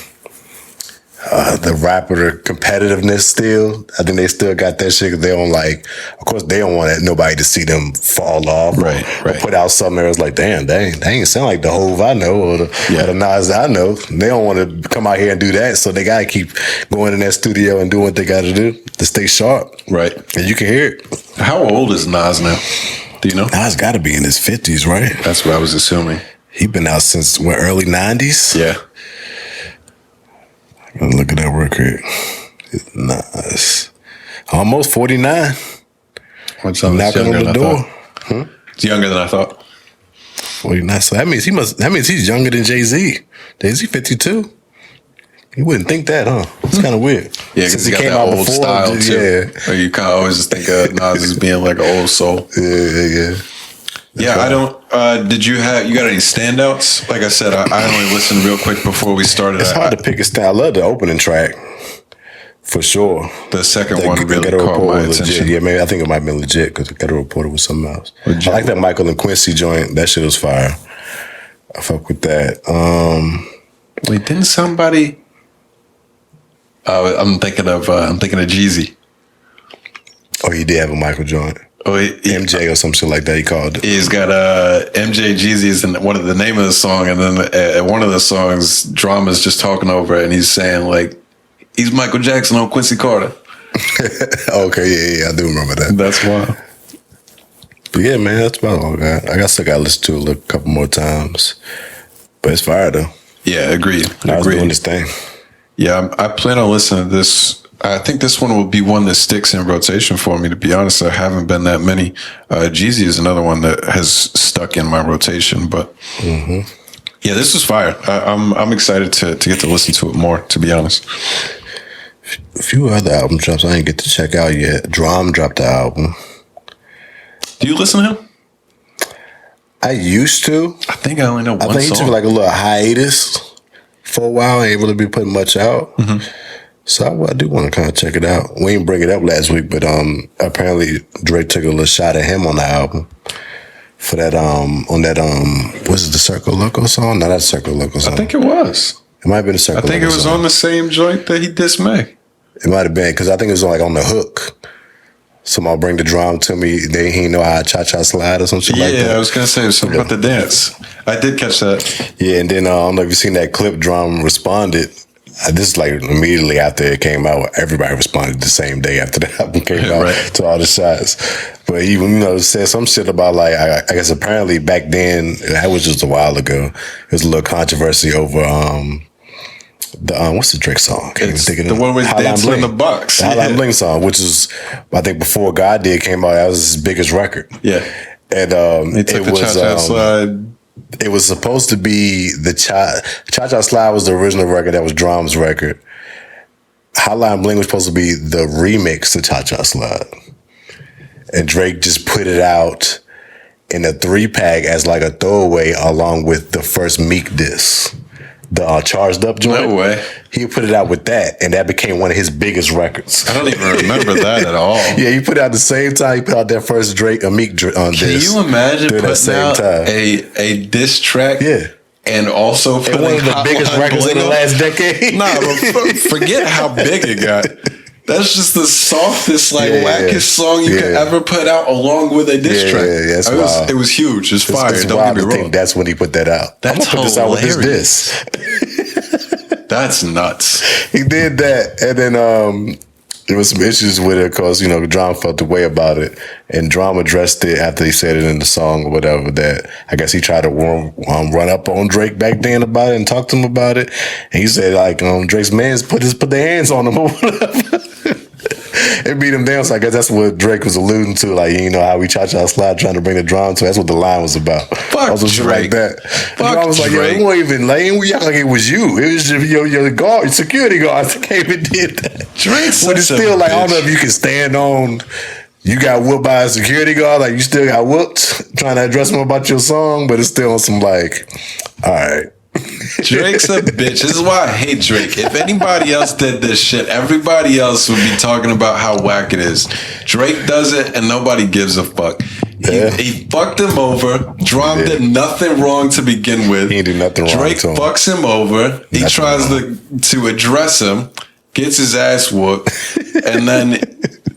rapper competitiveness still. I think they still got that shit because they don't like, of course, they don't want nobody to see them fall off or put out something that was like, damn, they ain't sound like the Hove I know or the Nas I know. They don't want to come out here and do that, so they got to keep going in that studio and doing what they got to do to stay sharp. Right. And you can hear it. How old is Nas now? Do you know? Nas got to be in his 50s, right? That's what I was assuming. He been out since early 90s? Yeah. Look at that real quick. Nice. Almost 49. Knocking on the door. It's younger than I thought. 49. So that means he's younger than Jay-Z. Jay-Z 52. You wouldn't think that, huh? It's kind of weird. Yeah, because he came out old before, style too. Yeah. Or you kind of always just think of Nas as being like an old soul. Yeah. Yeah, I don't. You got any standouts? Like I said, I only listened real quick before we started. It's hard to pick a style. I love the opening track for sure. The second one really caught my attention. Yeah, maybe I think it might have been legit because the Ghetto Reporter was something else. Legit. I like that Michael and Quincy joint. That shit was fire. I fuck with that. Wait, didn't somebody? I'm thinking of Jeezy. Oh, he did have a Michael joint. Oh, MJ or some shit like that. He called it. He's got MJ Jeezy's in one of the name of the song, and then at one of the songs, Drama's just talking over it, and he's saying like, "He's Michael Jackson on Quincy Carter." Okay, yeah, I do remember that. That's wild. But yeah, man, that's about all I got. I guess I got to listen to it a couple more times, but it's fire though. Yeah, agreed. I was doing this thing. Yeah, I plan on listening to this. I think this one will be one that sticks in rotation for me, to be honest. There haven't been that many. Jeezy is another one that has stuck in my rotation. But yeah, this is fire. I'm excited to get to listen to it more, to be honest. A few other album drops I didn't get to check out yet. Drum dropped the album. Do you listen to him? I used to. I think I only know one song. I think he took like a little hiatus for a while. I ain't really be putting much out. So I do want to kind of check it out. We didn't bring it up last week, but apparently Drake took a little shot at him on the album for that was it the Circle Loco song? No, that's Circle Loco song. I think it was. It might have been the Circle Loco song. I think it was on the same joint that he dissed M.A.C. It might have been because I think it was on the hook. Somebody bring the drum to me. They ain't know how cha-cha slide or some shit like that. Yeah, I was gonna say something about the dance. I did catch that. Yeah, and then I don't know if you've seen that clip. Drum responded. This is like immediately after it came out. Everybody responded the same day after the album came out to all the shots. But even said some shit about like I guess apparently back then that was just a while ago. There was a little controversy over what's the Drake song? It's the one with dancing in the box. The Hotline Bling song, which is I think before God Did came out, that was his biggest record. Yeah, and it was Cha-Cha Slide. It was supposed to be the Cha-Cha Slide was the original record that was Drum's record. Hotline Bling was supposed to be the remix to Cha-Cha Slide. And Drake just put it out in a 3-pack as like a throwaway along with the first Meek diss. The Charged Up joint. No way. He put it out with that, and that became one of his biggest records. I don't even remember that at all. Yeah, he put it out the same time he put out that first Meek diss. Can you imagine putting out a diss track? Yeah. And also putting one of the biggest records in the last decade. Nah, but forget how big it got. That's just the softest, wackest song you could ever put out along with a diss track. Yeah, it was huge. It's fire. Don't get me wrong. That's when he put that out. That's I'm gonna put this out with this diss. That's nuts. He did that, and then there was some issues with it because Drama felt the way about it, and Drama addressed it after he said it in the song or whatever. That I guess he tried to run up on Drake back then about it and talk to him about it, and he said like Drake's mans put their hands on him or whatever. It beat him down, so I guess that's what Drake was alluding to, like how we cha-cha slide trying to bring the drama to. That's what the line was about. Fuck also Drake. Shit like that. Fuck I was like, Drake. it wasn't even lame. We act like it was you. It was just your guard, your security guard that came and did that. Drake's but it's still like, I don't know if you can stand on. You got whooped by a security guard, like you still got whooped trying to address him about your song, but it's still on some like, all right. Drake's a bitch. This is why I hate Drake. If anybody else did this shit, everybody else would be talking about how whack it is. Drake does it and nobody gives a fuck. He fucked him over. Drum did nothing wrong to begin with. He didn't do nothing wrong. Drake fucks him over. He tries to address him, gets his ass whooped, and then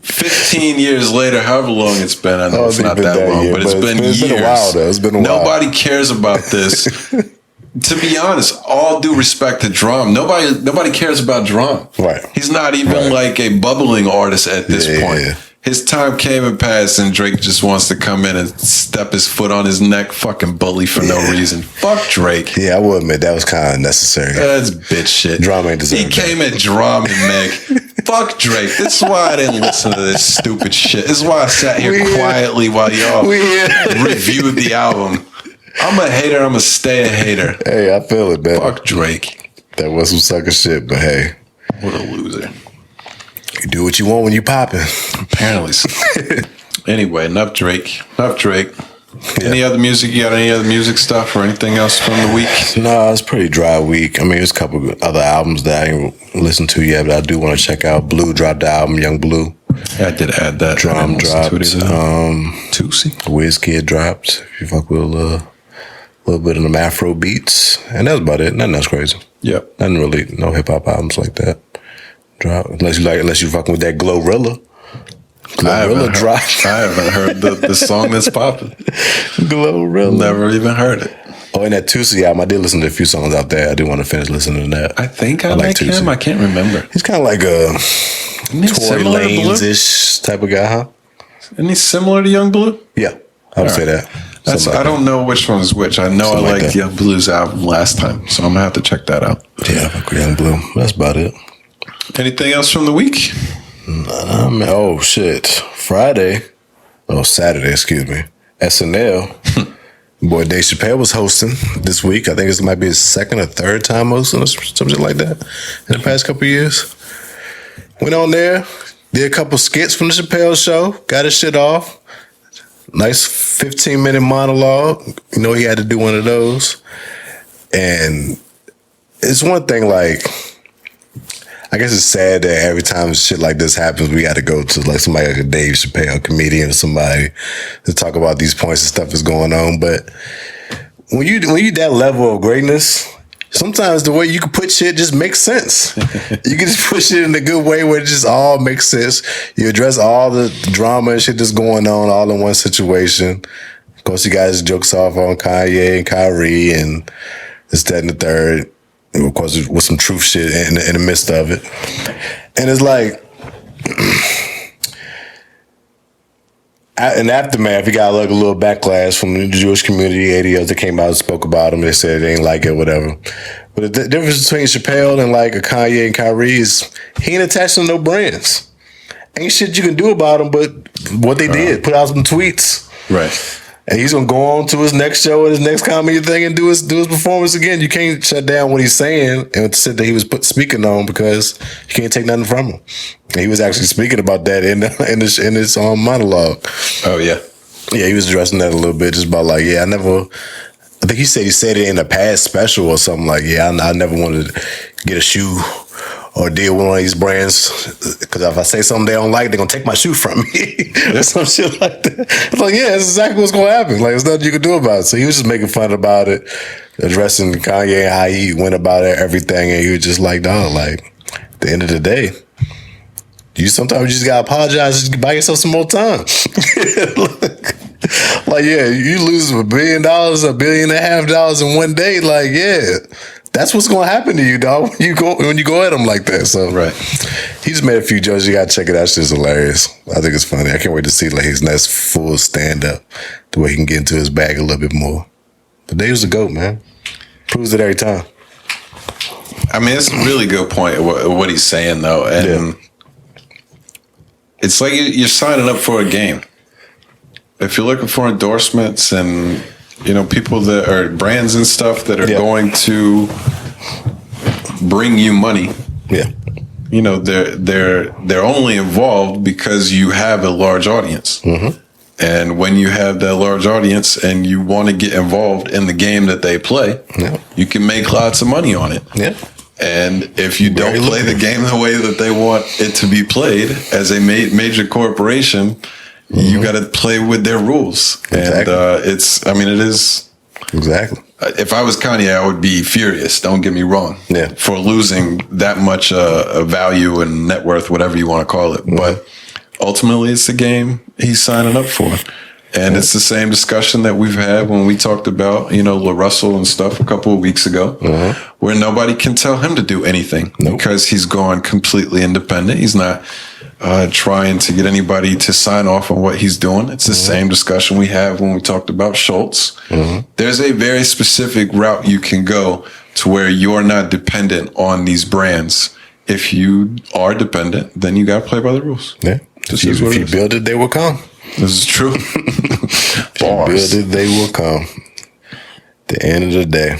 15 years later, however long it's been, I know it's not that long, but it's been years. It's been a while, though. It's been a while. Nobody cares about this. To be honest, all due respect to Drum, nobody cares about Drum. Right. He's not even like a bubbling artist at this point. Yeah. His time came and passed, and Drake just wants to come in and step his foot on his neck, fucking bully for no reason. Fuck Drake. Yeah, I will admit that was kind of necessary. That's bitch shit. Drum ain't deserved. He came at Drum and Meg. Fuck Drake. This is why I didn't listen to this stupid shit. This is why I sat here quietly while y'all reviewed the album. I'm a hater. I'm gonna stay a hater. Hey, I feel it, man. Fuck Drake. That was some sucker shit, but hey. What a loser. You do what you want when you popping. Apparently so. Anyway, enough Drake. Any other music? You got any other music stuff or anything else from the week? No, it's a pretty dry week. I mean, there's a couple of other albums that I ain't listened to yet, but I do want to check out. Blue dropped the album, Young Blue. Yeah, I did add that. Drum dropped. Tootsie. WizKid dropped. If you fuck with a little bit of them Afro beats. And that's about it. Nothing else crazy. Yep. Nothing really, no hip-hop albums like that. Drop. Unless you fucking with that Glorilla. Glorilla drop. I haven't heard the song that's popping. Glorilla. Never even heard it. Oh, and that Tootsie album, I did listen to a few songs out there. I do want to finish listening to that. I think I like him. I can't remember. He's kind of like a Tory Lanez-ish type of guy, huh? Isn't he similar to Young Blue? Yeah, I would say that. I don't know which one is which. I know I liked Young Blue's album last time, so I'm going to have to check that out. Yeah, I fuck with Young Blue. That's about it. Anything else from the week? Oh, shit. Saturday, excuse me. SNL. Boy, Dave Chappelle was hosting this week. I think it might be his second or third time hosting or something like that in the past couple of years. Went on there, did a couple skits from the Chappelle show, got his shit off. Nice 15-minute monologue. He had to do one of those. And it's one thing, like, I guess it's sad that every time shit like this happens, we got to go to like somebody like a Dave Chappelle, a comedian or somebody to talk about these points and stuff that's going on. But when you that level of greatness, sometimes the way you can put shit just makes sense. You can just put shit in a good way where it just all makes sense. You address all the drama and shit that's going on all in one situation. Of course, you guys jokes off on Kanye and Kyrie and this, that, and the third. And of course, with some truth shit in the midst of it. And it's like, in aftermath, he got like a little backlash from the Jewish community. ADLs that came out and spoke about him. They said they ain't like it, whatever. But the difference between Chappelle and like a Kanye and Kyrie is he ain't attached to no brands. Ain't shit you can do about them, but what they did, put out some tweets. Right. And he's gonna go on to his next show and his next comedy thing and do his performance again. You can't shut down what he's saying and said that he was speaking on because you can't take nothing from him. And he was actually speaking about that in his monologue. Oh yeah, he was addressing that a little bit, just about like, I think he said it in a past special or something like, I never wanted to get a shoe or deal with one of these brands because if I say something they don't like, they're gonna take my shoe from me or some shit like that. It's like, that's exactly what's gonna happen. Like, there's nothing you can do about it. So he was just making fun about it, addressing Kanye and how he went about it, everything, and he was just like, dog, like, at the end of the day, you sometimes just gotta apologize, just buy yourself some more time. Like, you lose $1 billion, $1.5 billion in one day. Like, that's what's going to happen to you, dog. When you go at him like that. So right. He just made a few jokes. You got to check it out. It's just hilarious. I think it's funny. I can't wait to see like his next full stand up, the way he can get into his bag a little bit more. But Dave was the GOAT, man. Proves it every time. I mean, it's a really good point what he's saying, though. And it's like you're signing up for a game. If you're looking for endorsements and, people that are brands and stuff that are going to bring you money. Yeah. They're only involved because you have a large audience. Mm-hmm. And when you have that large audience and you want to get involved in the game that they play, you can make lots of money on it. Yeah. And if you don't play the game the way that they want it to be played as a major corporation, you got to play with their rules. Exactly. And it is. Exactly. If I was Kanye, I would be furious. Don't get me wrong. Yeah. For losing that much value and net worth, whatever you want to call it. Mm-hmm. But ultimately, it's the game he's signing up for. And it's the same discussion that we've had when we talked about, La Russell and stuff a couple of weeks ago, where nobody can tell him to do anything because he's gone completely independent. He's not trying to get anybody to sign off on what he's doing. It's the same discussion we have when we talked about Schultz. There's a very specific route you can go to where you're not dependent on these brands. If you are dependent, then you got to play by the rules. Yeah. If you build it, they will come. This is true. If you build it, they will come. The end of the day.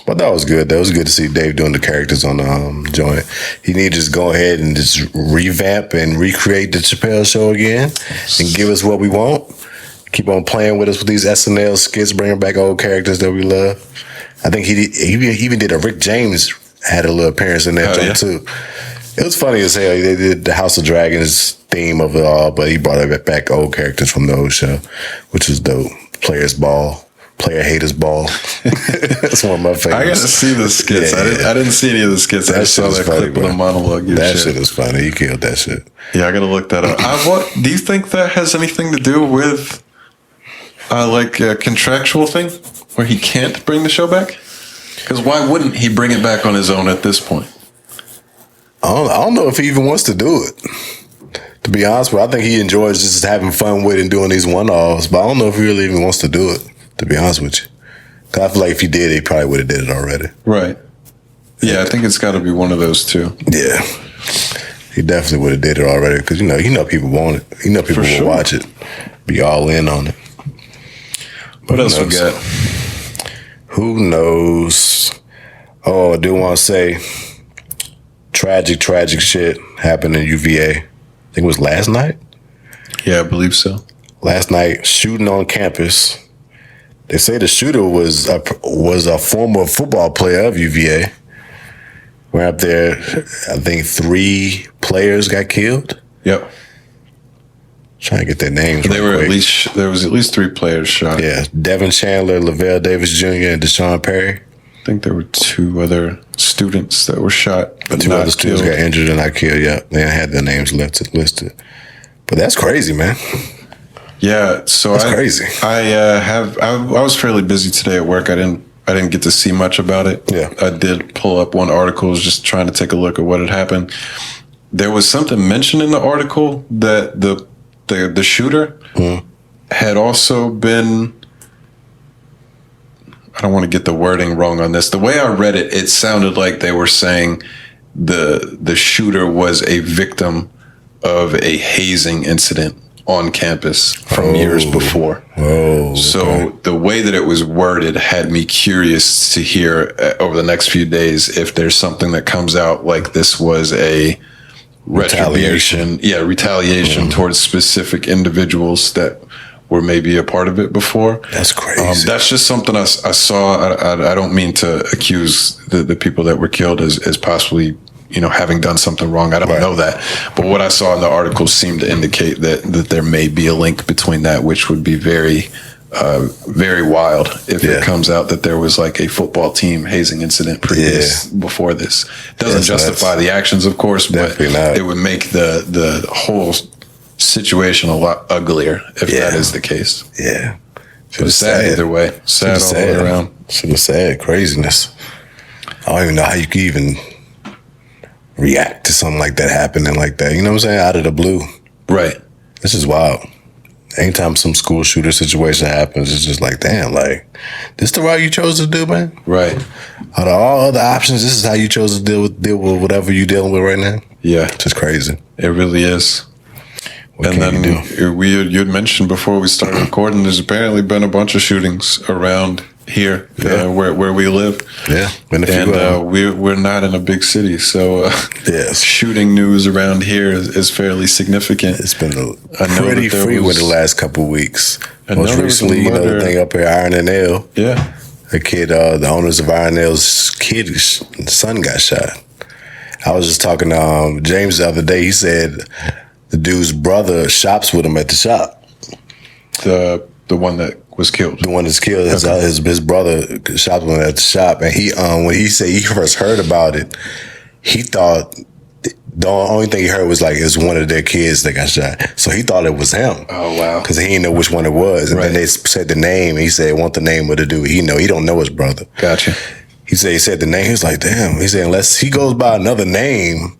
But that was good. That was good to see Dave doing the characters on the joint. He need to just go ahead and just revamp and recreate the Chappelle Show again and give us what we want. Keep on playing with us with these SNL skits, bringing back old characters that we love. I think he even did a Rick James had a little appearance in that joint too. It was funny as hell. They did the House of Dragons theme of it all, but he brought it back old characters from the old show, which was dope. Players Ball, Player Haters Ball. That's one of my favorites. I got to see the skits. Yeah. I didn't see any of the skits. I saw that clip with a monologue. That shit is funny. He killed that shit. Yeah, I got to look that up. Do you think that has anything to do with a contractual thing where he can't bring the show back? Because why wouldn't he bring it back on his own at this point? I don't know if he even wants to do it. To be honest with you, I think he enjoys just having fun with it and doing these one-offs, but I don't know if he really even wants to do it, to be honest with you. Because I feel like if he did, he probably would have did it already. Right. Yeah, I think it's got to be one of those two. Yeah. He definitely would have did it already because, people want it. People will watch it, be all in on it. What else we got? Who knows? Oh, I do want to say tragic shit happened in UVA. I think it was last night. Yeah, I believe so. Last night, shooting on campus. They say the shooter was a former football player of UVA. We're up there. I think 3 players got killed. Yep. Trying to get their names. There was at least 3 players shot. Yeah, Devin Chandler, Lavelle Davis Jr., and Deshaun Perry. I think there were 2 other students that were shot, but 2 other students got injured and not killed. Yeah, they had their names listed. But that's crazy, man. Yeah, so that's crazy. I was fairly busy today at work. I didn't get to see much about it. Yeah, I did pull up one article, was just trying to take a look at what had happened. There was something mentioned in the article that the shooter had also been. I don't want to get the wording wrong on this. The way I read it, it sounded like they were saying the shooter was a victim of a hazing incident on campus from years before. Oh, so the way that it was worded had me curious to hear over the next few days if there's something that comes out like this was a retribution, retaliation towards specific individuals that were maybe a part of it before. That's crazy. That's just something I saw. I don't mean to accuse the people that were killed as possibly, having done something wrong. I don't know that. But what I saw in the article seemed to indicate that there may be a link between that, which would be very, very wild if it comes out that there was like a football team hazing incident before this. Doesn't justify the actions, of course, but it would make the whole situation a lot uglier if that is the case. Yeah. But it's sad either way. Sad all the way around. Should have said craziness. I don't even know how you could even react to something like that happening like that. You know what I'm saying? Out of the blue. Right. This is wild. Anytime some school shooter situation happens, it's just like, damn, like, this the route you chose to do, man? Right. Out of all other options, this is how you chose to deal with whatever you're dealing with right now? Yeah. It's just crazy. It really is. What and can then you had mentioned before we started recording, there's apparently been a bunch of shootings around here where we live. Yeah. And we're not in a big city, so shooting news around here is fairly significant. It's been pretty frequent the last couple of weeks. Most recently, the thing up here, Iron and Nail. Yeah. A kid, the owners of Iron Nail's son got shot. I was just talking to James the other day. He said the dude's brother shops with him at the shop. The one that was killed. The one that's killed. Okay. His brother shopped with him at the shop, and he when he said he first heard about it, he thought the only thing he heard was like it was one of their kids that got shot. So he thought it was him. Oh wow! Because he didn't know which one it was, and then they said the name. And he said, "Want the name of the dude?" He don't know his brother. Gotcha. He said the name. He was like, "Damn." He said, "Unless he goes by another name,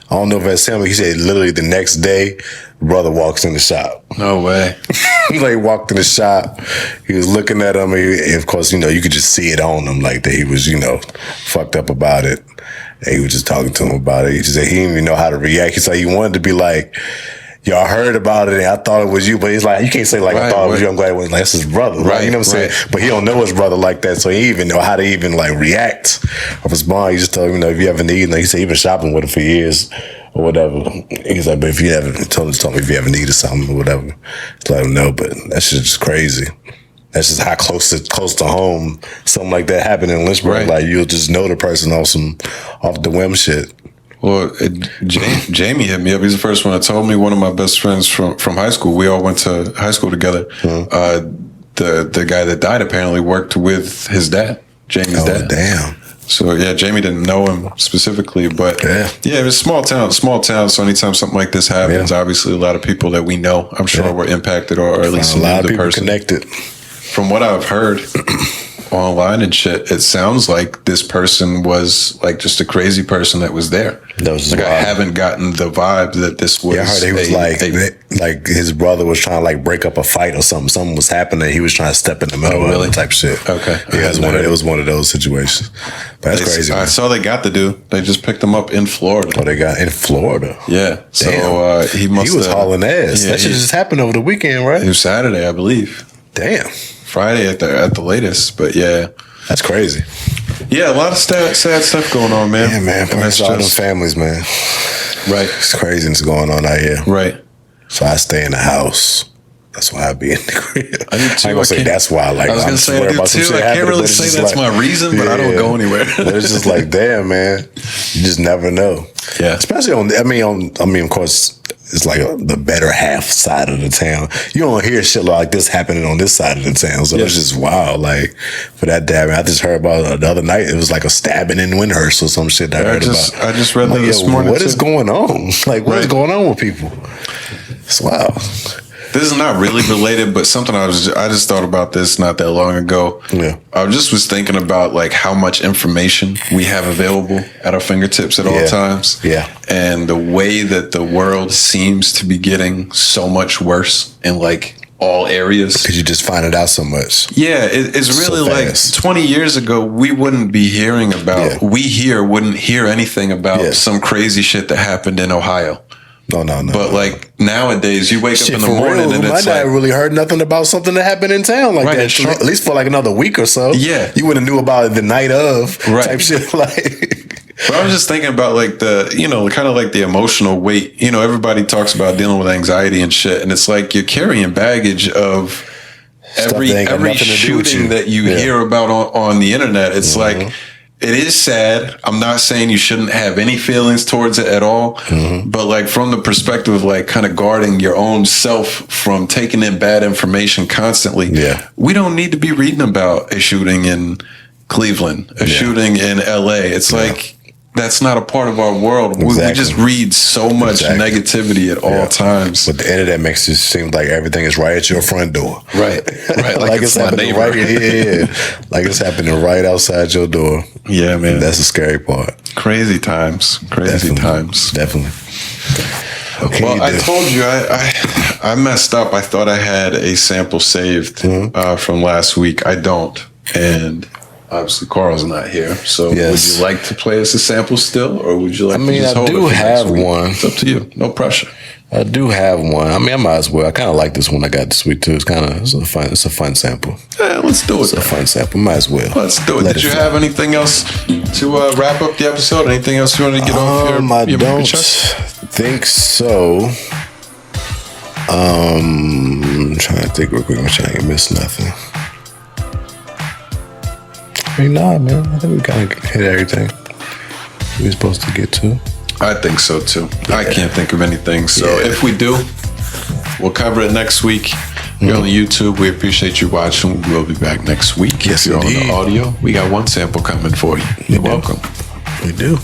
I don't know if that's him." He said literally the next day, brother walks in the shop. No way. Like walked in the shop. He was looking at him. And of course, you could just see it on him, like that he was, fucked up about it. And he was just talking to him about it. He just said he didn't even know how to react. He's like, he wanted to be like, y'all heard about it and I thought it was you. But he's like, you can't say like, I thought it was you. I'm glad it was like, that's his brother. Right? You know what I'm saying? But he don't know his brother like that. So he didn't even know how to even like react or respond. He just told him, if you ever need, he said he been shopping with him for years. Or whatever. He's like, but if you ever told me if you ever needed something or whatever, just let him know. But that's just crazy. That's just how close to home something like that happened in Lynchburg. Right. Like you'll just know the person off the whim shit. Well, Jamie hit me up. He's the first one that told me. One of my best friends from high school. We all went to high school together. Mm-hmm. The guy that died apparently worked with his dad, Jamie's dad. Damn. So yeah, Jamie didn't know him specifically, but yeah, it was small town. So anytime something like this happens, obviously a lot of people that we know, I'm sure were impacted or at least a lot of people person connected. From what I've heard online and shit, it sounds like this person was like just a crazy person that was there. That was like wild. I haven't gotten the vibe that this was. Yeah, I heard he was like his brother was trying to like break up a fight or something. Something was happening. He was trying to step in the middle of it type shit. Okay. Yeah, it was one of those situations. But that's crazy. I saw they got the dude. They just picked him up in Florida. Oh, they got in Florida. Yeah. Damn. So he was hauling ass. That shit just happened over the weekend, right? It was Saturday, I believe. Damn. Friday at the latest, but yeah. That's crazy. Yeah, a lot of sad stuff going on, man. Yeah, man. That's all them families, man. Right. It's craziness going on out here. Right. So I stay in the house. That's why I be in the crib. I do too. I ain't gonna say that's why. Like, I was gonna say I do too. I can't really say that's my reason, but I don't go anywhere. But it's just like, damn, man. You just never know. Yeah. Especially of course, it's like the better half side of the town. You don't hear shit like this happening on this side of the town. So it's just wild. Like, for that damn, I just heard about the other night. It was like a stabbing in Windhurst or some shit that I heard about. I just read that this morning. What is going on? Like, what is going on with people? It's wild. This is not really related, but something I just thought about this not that long ago. Yeah. I just was thinking about like how much information we have available at our fingertips at all times. Yeah. And the way that the world seems to be getting so much worse in like all areas. Because you just find it out so much. Yeah, it's really so like 20 years ago, we wouldn't be hearing about, wouldn't hear anything about some crazy shit that happened in Ohio. No. But like nowadays, you wake up in the morning and it's like, I really heard nothing about something that happened in town like that. At least for like another week or so. Yeah, you would have knew about it the night of type shit. Like, but I was just thinking about like the kind of like the emotional weight. Everybody talks about dealing with anxiety and shit, and it's like you're carrying baggage of every shooting that you hear about on the internet. It's like. It is sad. I'm not saying you shouldn't have any feelings towards it at all, but like from the perspective of like kind of guarding your own self from taking in bad information constantly. Yeah, we don't need to be reading about a shooting in Cleveland, a shooting in LA. It's like that's not a part of our world. Exactly. We just read so much negativity at all times. But the internet makes it seem like everything is right at your front door. Right. Like it's happening right. Like it's happening right outside your door. Yeah, man. That's the scary part. Crazy times. Definitely. Well, I told you I messed up. I thought I had a sample saved from last week. I don't. And obviously Carl's not here. So would you like to play us a sample still? Or would you like to just hold it for next week? I do have one. It's up to you. No pressure. I do have one. I mean, I might as well. I kind of like this one I got this week too. It's a fun sample. Yeah, let's do it. It's a fun sample. Might as well. Let's do it. Did you have anything else to wrap up the episode? Anything else you wanted to get off your don't think so. I'm trying to think real quick. I'm trying to miss nothing. I mean, nah, man. I think we kind of hit everything we were supposed to get to. I think so too. Yeah. I can't think of anything. So if we do, we'll cover it next week. You're on YouTube. We appreciate you watching. We'll be back next week. Yes, if you're indeed. on the audio, we got one sample coming for you. You're welcome. We do.